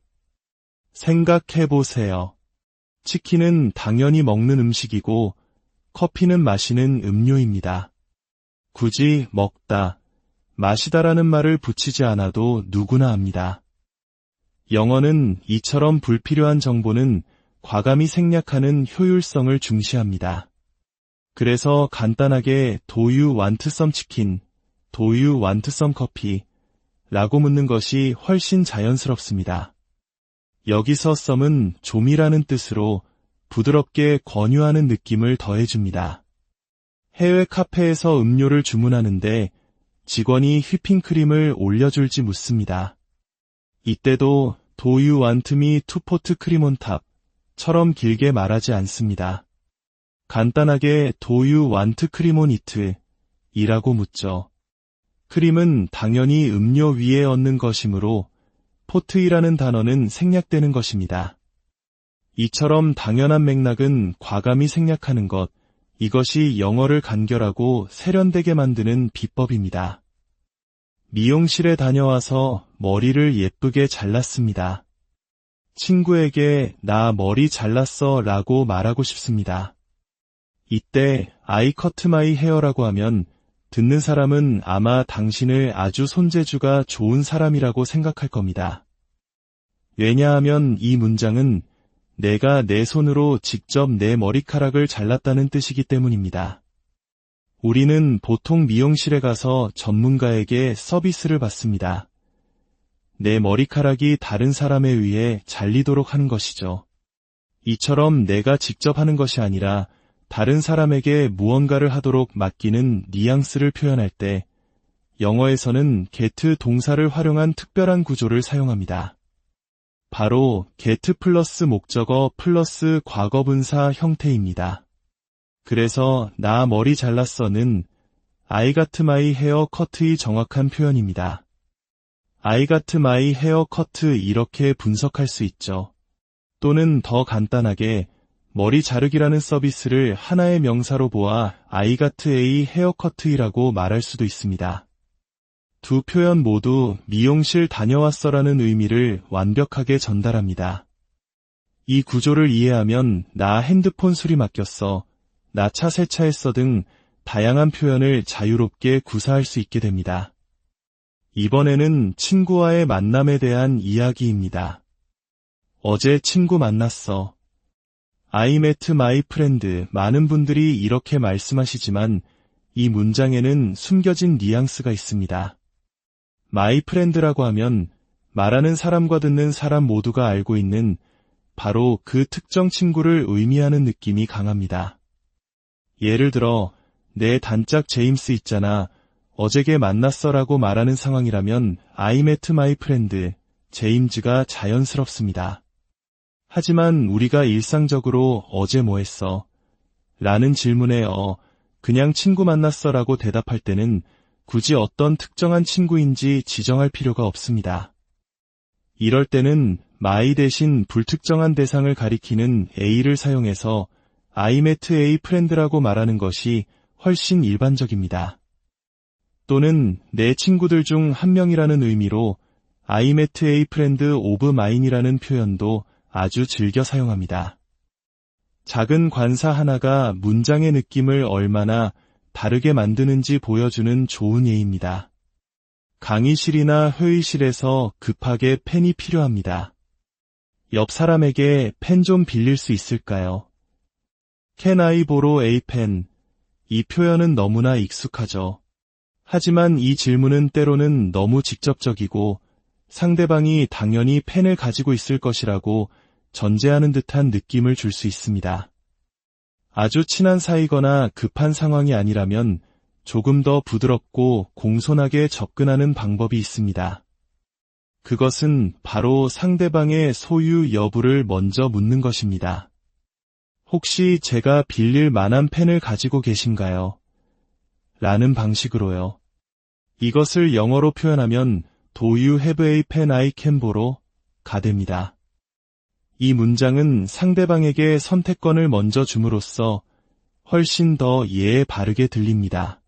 생각해보세요. 치킨은 당연히 먹는 음식이고 커피는 마시는 음료입니다. 굳이 먹다, 마시다라는 말을 붙이지 않아도 누구나 압니다. 영어는 이처럼 불필요한 정보는 과감히 생략하는 효율성을 중시합니다. 그래서 간단하게 Do you want some chicken? Do you want some coffee? 라고 묻는 것이 훨씬 자연스럽습니다. 여기서 some은 좀이라는 뜻으로 부드럽게 권유하는 느낌을 더해줍니다. 해외 카페에서 음료를 주문하는데 직원이 휘핑크림을 올려줄지 묻습니다. 이때도 Do you want me to put cream on top? 처럼 길게 말하지 않습니다. 간단하게 Do you want cream on it? 이라고 묻죠. 크림은 당연히 음료 위에 얹는 것이므로 포트이라는 단어는 생략되는 것입니다. 이처럼 당연한 맥락은 과감히 생략하는 것, 이것이 영어를 간결하고 세련되게 만드는 비법입니다. 미용실에 다녀와서 머리를 예쁘게 잘랐습니다. 친구에게 나 머리 잘랐어 라고 말하고 싶습니다. 이때 I cut my hair라고 하면 듣는 사람은 아마 당신을 아주 손재주가 좋은 사람이라고 생각할 겁니다. 왜냐하면 이 문장은 내가 내 손으로 직접 내 머리카락을 잘랐다는 뜻이기 때문입니다. 우리는 보통 미용실에 가서 전문가에게 서비스를 받습니다. 내 머리카락이 다른 사람에 의해 잘리도록 하는 것이죠. 이처럼 내가 직접 하는 것이 아니라 다른 사람에게 무언가를 하도록 맡기는 뉘앙스를 표현할 때 영어에서는 get 동사를 활용한 특별한 구조를 사용합니다. 바로 get 플러스 목적어 플러스 과거분사 형태입니다. 그래서 나 머리 잘랐어는 I got my hair cut의 정확한 표현입니다. I got my hair cut 이렇게 분석할 수 있죠. 또는 더 간단하게 머리 자르기라는 서비스를 하나의 명사로 보아 I got a haircut이라고 말할 수도 있습니다. 두 표현 모두 미용실 다녀왔어라는 의미를 완벽하게 전달합니다. 이 구조를 이해하면 나 핸드폰 수리 맡겼어, 나 차 세차했어 등 다양한 표현을 자유롭게 구사할 수 있게 됩니다. 이번에는 친구와의 만남에 대한 이야기입니다. 어제 친구 만났어. I met my friend. 많은 분들이 이렇게 말씀하시지만 이 문장에는 숨겨진 뉘앙스가 있습니다. my friend라고 하면 말하는 사람과 듣는 사람 모두가 알고 있는 바로 그 특정 친구를 의미하는 느낌이 강합니다. 예를 들어 내 단짝 제임스 있잖아. 어제게 만났어라고 말하는 상황이라면 I met my friend, 제임즈가 자연스럽습니다. 하지만 우리가 일상적으로 어제 뭐 했어? 라는 질문에 그냥 친구 만났어라고 대답할 때는 굳이 어떤 특정한 친구인지 지정할 필요가 없습니다. 이럴 때는 my 대신 불특정한 대상을 가리키는 a를 사용해서 I met a friend라고 말하는 것이 훨씬 일반적입니다. 또는 내 친구들 중 한 명이라는 의미로 I met a friend of mine이라는 표현도 아주 즐겨 사용합니다. 작은 관사 하나가 문장의 느낌을 얼마나 다르게 만드는지 보여주는 좋은 예입니다. 강의실이나 회의실에서 급하게 펜이 필요합니다. 옆 사람에게 펜 좀 빌릴 수 있을까요? Can I borrow a pen? 이 표현은 너무나 익숙하죠. 하지만 이 질문은 때로는 너무 직접적이고 상대방이 당연히 펜을 가지고 있을 것이라고 전제하는 듯한 느낌을 줄 수 있습니다. 아주 친한 사이거나 급한 상황이 아니라면 조금 더 부드럽고 공손하게 접근하는 방법이 있습니다. 그것은 바로 상대방의 소유 여부를 먼저 묻는 것입니다. 혹시 제가 빌릴 만한 펜을 가지고 계신가요? 라는 방식으로요. 이것을 영어로 표현하면 Do you have a pen I can borrow? 가 됩니다. 이 문장은 상대방에게 선택권을 먼저 줌으로써 훨씬 더 예에 바르게 들립니다.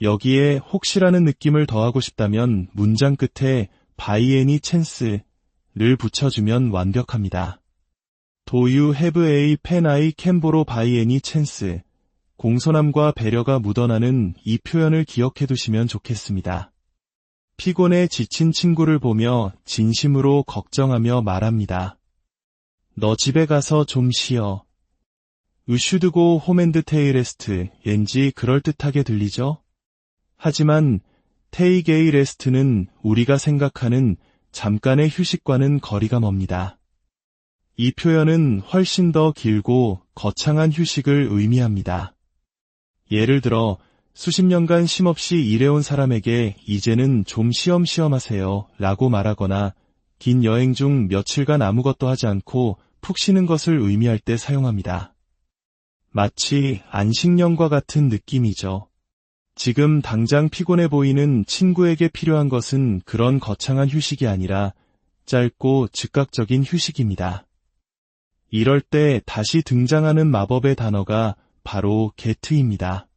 여기에 혹시라는 느낌을 더하고 싶다면 문장 끝에 by any chance 붙여주면 완벽합니다. Do you have a pen I can borrow by any chance? 공손함과 배려가 묻어나는 이 표현을 기억해 두시면 좋겠습니다. 피곤해 지친 친구를 보며 진심으로 걱정하며 말합니다. 너 집에 가서 좀 쉬어. You should go home and take rest. 왠지 그럴듯하게 들리죠? 하지만 take a rest는 우리가 생각하는 잠깐의 휴식과는 거리가 멉니다. 이 표현은 훨씬 더 길고 거창한 휴식을 의미합니다. 예를 들어 수십 년간 쉼없이 일해온 사람에게 이제는 좀 쉬엄쉬엄 하세요 라고 말하거나 긴 여행 중 며칠간 아무것도 하지 않고 푹 쉬는 것을 의미할 때 사용합니다. 마치 안식년과 같은 느낌이죠. 지금 당장 피곤해 보이는 친구에게 필요한 것은 그런 거창한 휴식이 아니라 짧고 즉각적인 휴식입니다. 이럴 때 다시 등장하는 마법의 단어가 바로 get입니다.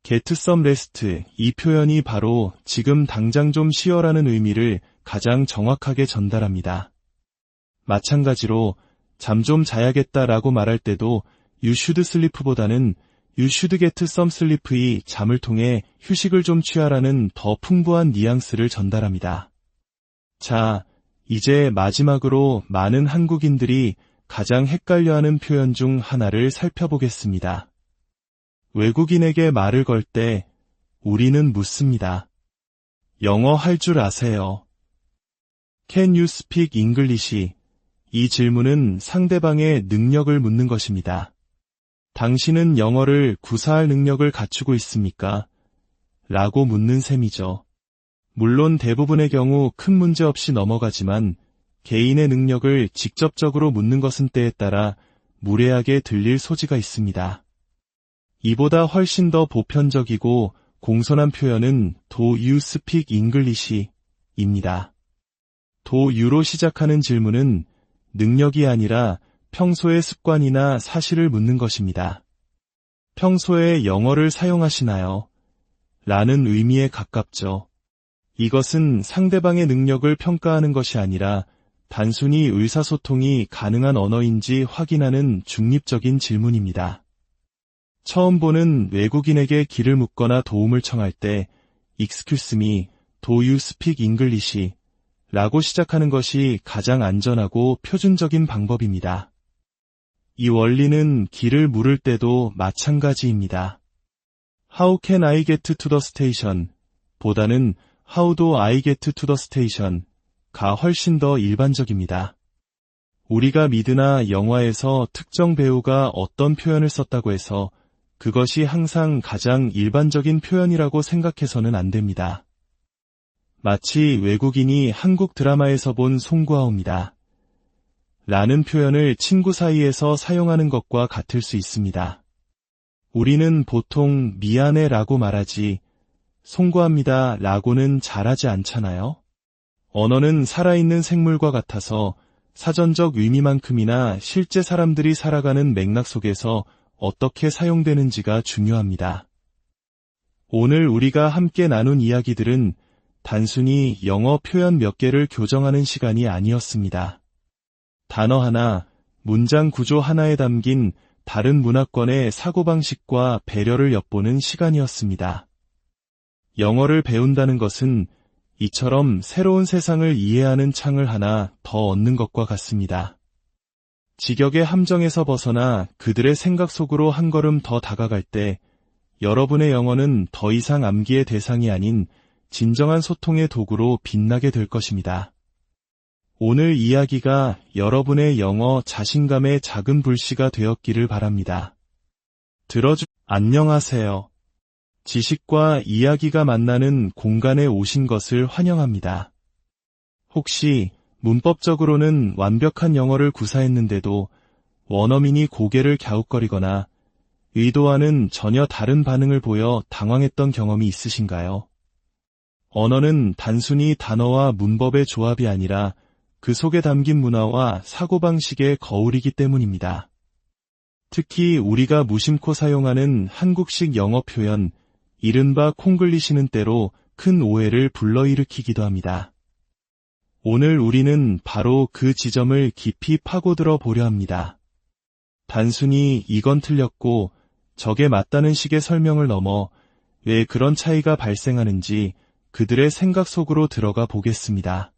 get some rest, 이 표현이 바로 지금 당장 좀 쉬어라는 의미를 가장 정확하게 전달합니다. 마찬가지로 잠 좀 자야겠다라고 말할 때도 you should sleep보다는 you should get some sleep이 잠을 통해 휴식을 좀 취하라는 더 풍부한 뉘앙스를 전달합니다. 자, 이제 마지막으로 많은 한국인들이 가장 헷갈려하는 표현 중 하나를 살펴보겠습니다. 외국인에게 말을 걸 때 우리는 묻습니다. 영어 할 줄 아세요? Can you speak English? 이 질문은 상대방의 능력을 묻는 것입니다. 당신은 영어를 구사할 능력을 갖추고 있습니까? 라고 묻는 셈이죠. 물론 대부분의 경우 큰 문제 없이 넘어가지만 개인의 능력을 직접적으로 묻는 것은 때에 따라 무례하게 들릴 소지가 있습니다. 이보다 훨씬 더 보편적이고 공손한 표현은 Do you speak English? 입니다. Do you로 시작하는 질문은 능력이 아니라 평소의 습관이나 사실을 묻는 것입니다. 평소에 영어를 사용하시나요? 라는 의미에 가깝죠. 이것은 상대방의 능력을 평가하는 것이 아니라 단순히 의사소통이 가능한 언어인지 확인하는 중립적인 질문입니다. 처음 보는 외국인에게 길을 묻거나 도움을 청할 때 Excuse me, do you speak English? 라고 시작하는 것이 가장 안전하고 표준적인 방법입니다. 이 원리는 길을 물을 때도 마찬가지입니다. How can I get to the station? 보다는 How do I get to the station? 가 훨씬 더 일반적입니다. 우리가 미드나 영화에서 특정 배우가 어떤 표현을 썼다고 해서 그것이 항상 가장 일반적인 표현이라고 생각해서는 안 됩니다. 마치 외국인이 한국 드라마에서 본 송구하오입니다. 라는 표현을 친구 사이에서 사용하는 것과 같을 수 있습니다. 우리는 보통 미안해 라고 말하지 송구합니다 라고는 잘하지 않잖아요. 언어는 살아있는 생물과 같아서 사전적 의미만큼이나 실제 사람들이 살아가는 맥락 속에서 어떻게 사용되는지가 중요합니다. 오늘 우리가 함께 나눈 이야기들은 단순히 영어 표현 몇 개를 교정하는 시간이 아니었습니다. 단어 하나, 문장 구조 하나에 담긴 다른 문화권의 사고방식과 배려를 엿보는 시간이었습니다. 영어를 배운다는 것은 이처럼 새로운 세상을 이해하는 창을 하나 더 얻는 것과 같습니다. 직역의 함정에서 벗어나 그들의 생각 속으로 한 걸음 더 다가갈 때 여러분의 영어는 더 이상 암기의 대상이 아닌 진정한 소통의 도구로 빛나게 될 것입니다. 오늘 이야기가 여러분의 영어 자신감의 작은 불씨가 되었기를 바랍니다. 안녕하세요. 지식과 이야기가 만나는 공간에 오신 것을 환영합니다. 혹시 문법적으로는 완벽한 영어를 구사했는데도 원어민이 고개를 갸웃거리거나 의도와는 전혀 다른 반응을 보여 당황했던 경험이 있으신가요? 언어는 단순히 단어와 문법의 조합이 아니라 그 속에 담긴 문화와 사고방식의 거울이기 때문입니다. 특히 우리가 무심코 사용하는 한국식 영어 표현, 이른바 콩글리시는 때로 큰 오해를 불러일으키기도 합니다. 오늘 우리는 바로 그 지점을 깊이 파고들어 보려 합니다. 단순히 이건 틀렸고 저게 맞다는 식의 설명을 넘어 왜 그런 차이가 발생하는지 그들의 생각 속으로 들어가 보겠습니다.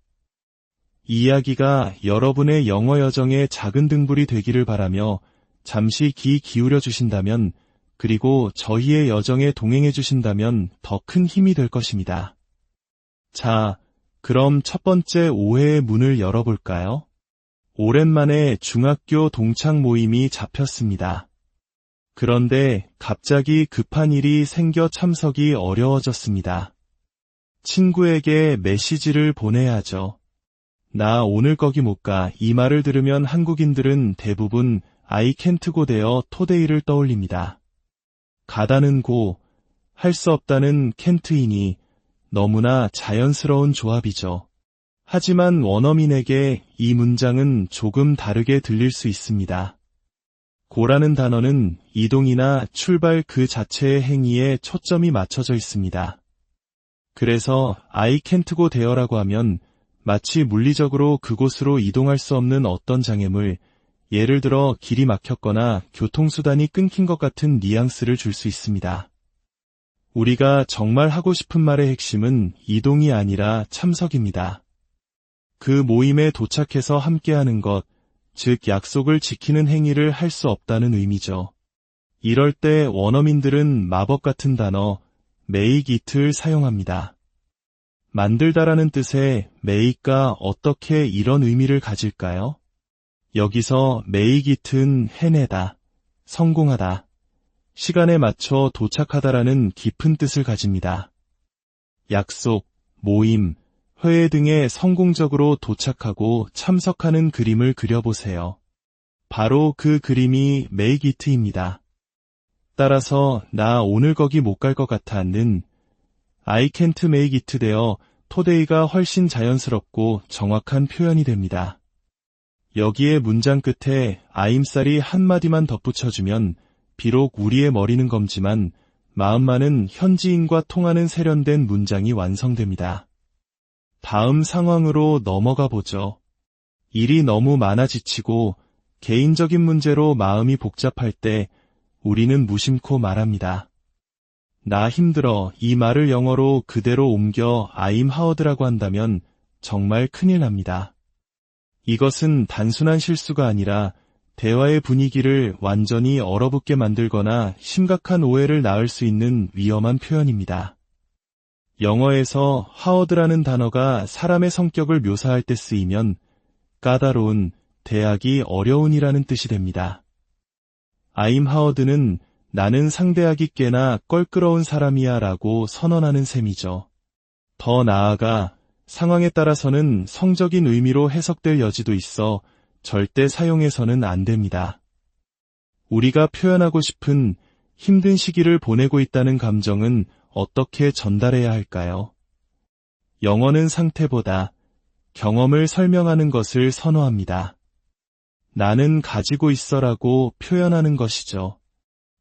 이 이야기가 여러분의 영어 여정의 작은 등불이 되기를 바라며 잠시 귀 기울여 주신다면, 그리고 저희의 여정에 동행해 주신다면 더 큰 힘이 될 것입니다. 자, 그럼 첫 번째 오해의 문을 열어볼까요? 오랜만에 중학교 동창 모임이 잡혔습니다. 그런데 갑자기 급한 일이 생겨 참석이 어려워졌습니다. 친구에게 메시지를 보내야죠. 나 오늘 거기 못 가. 이 말을 들으면 한국인들은 대부분 I can't go 되어 토데이를 떠올립니다. 가다는 고, 할 수 없다는 can't이니 너무나 자연스러운 조합이죠. 하지만 원어민에게 이 문장은 조금 다르게 들릴 수 있습니다. 고라는 단어는 이동이나 출발 그 자체의 행위에 초점이 맞춰져 있습니다. 그래서 I can't go there라고 하면 마치 물리적으로 그곳으로 이동할 수 없는 어떤 장애물, 예를 들어 길이 막혔거나 교통수단이 끊긴 것 같은 뉘앙스를 줄 수 있습니다. 우리가 정말 하고 싶은 말의 핵심은 이동이 아니라 참석입니다. 그 모임에 도착해서 함께하는 것, 즉 약속을 지키는 행위를 할 수 없다는 의미죠. 이럴 때 원어민들은 마법 같은 단어 make it을 사용합니다. 만들다라는 뜻의 make가 어떻게 이런 의미를 가질까요? 여기서 make it은 해내다, 성공하다, 시간에 맞춰 도착하다라는 깊은 뜻을 가집니다. 약속, 모임, 회의 등에 성공적으로 도착하고 참석하는 그림을 그려보세요. 바로 그 그림이 make it입니다. 따라서 나 오늘 거기 못 갈 것 같아는 I can't make it 되어 today가 훨씬 자연스럽고 정확한 표현이 됩니다. 여기에 문장 끝에 I'msorry 한마디만 덧붙여주면 비록 우리의 머리는 검지만 마음만은 현지인과 통하는 세련된 문장이 완성됩니다. 다음 상황으로 넘어가 보죠. 일이 너무 많아 지치고 개인적인 문제로 마음이 복잡할 때 우리는 무심코 말합니다. 나 힘들어. 이 말을 영어로 그대로 옮겨 I'm hard라고 한다면 정말 큰일 납니다. 이것은 단순한 실수가 아니라 대화의 분위기를 완전히 얼어붙게 만들거나 심각한 오해를 낳을 수 있는 위험한 표현입니다. 영어에서 hard라는 단어가 사람의 성격을 묘사할 때 쓰이면 까다로운, 대하기 어려운이라는 뜻이 됩니다. I'm hard는 나는 상대하기 꽤나 껄끄러운 사람이야 라고 선언하는 셈이죠. 더 나아가 상황에 따라서는 성적인 의미로 해석될 여지도 있어 절대 사용해서는 안 됩니다. 우리가 표현하고 싶은 힘든 시기를 보내고 있다는 감정은 어떻게 전달해야 할까요? 영어는 상태보다 경험을 설명하는 것을 선호합니다. 나는 가지고 있어라고 표현하는 것이죠.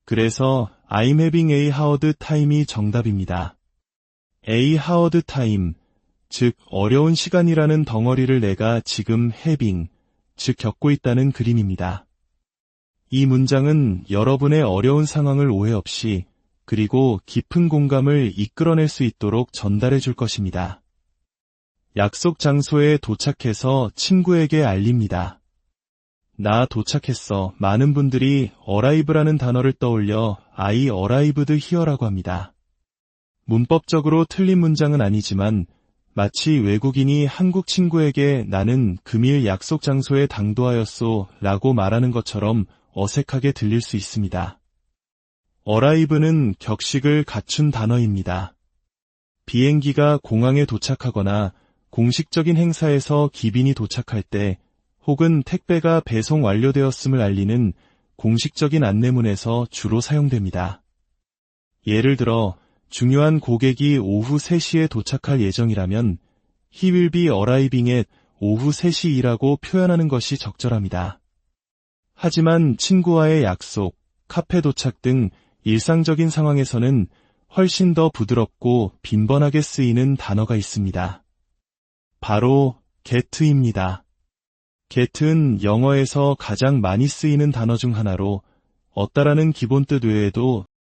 그래서 I'm having a hard time이 정답입니다. A hard time, 즉 어려운 시간이라는 덩어리를 내가 지금 having, 즉 겪고 있다는 그림입니다. 이 문장은 여러분의 어려운 상황을 오해 없이 그리고 깊은 공감을 이끌어낼 수 있도록 전달해 줄 것입니다. 약속 장소에 도착해서 친구에게 알립니다. 나 도착했어. 많은 분들이 arrive라는 단어를 떠올려 I arrived here라고 합니다. 문법적으로 틀린 문장은 아니지만 마치 외국인이 한국 친구에게 나는 금일 약속 장소에 당도하였소 라고 말하는 것처럼 어색하게 들릴 수 있습니다. arrive는 격식을 갖춘 단어입니다. 비행기가 공항에 도착하거나 공식적인 행사에서 기빈이 도착할 때 혹은 택배가 배송 완료되었음을 알리는 공식적인 안내문에서 주로 사용됩니다. 예를 들어 중요한 고객이 오후 3시에 도착할 예정이라면 He will be arriving at 오후 3시이라고 표현하는 것이 적절합니다. 하지만 친구와의 약속, 카페 도착 등 일상적인 상황에서는 훨씬 더 부드럽고 빈번하게 쓰이는 단어가 있습니다. 바로 get입니다. get은 영어에서 가장 많이 쓰이는 단어 중 하나로 얻다라는 기본 뜻 외에도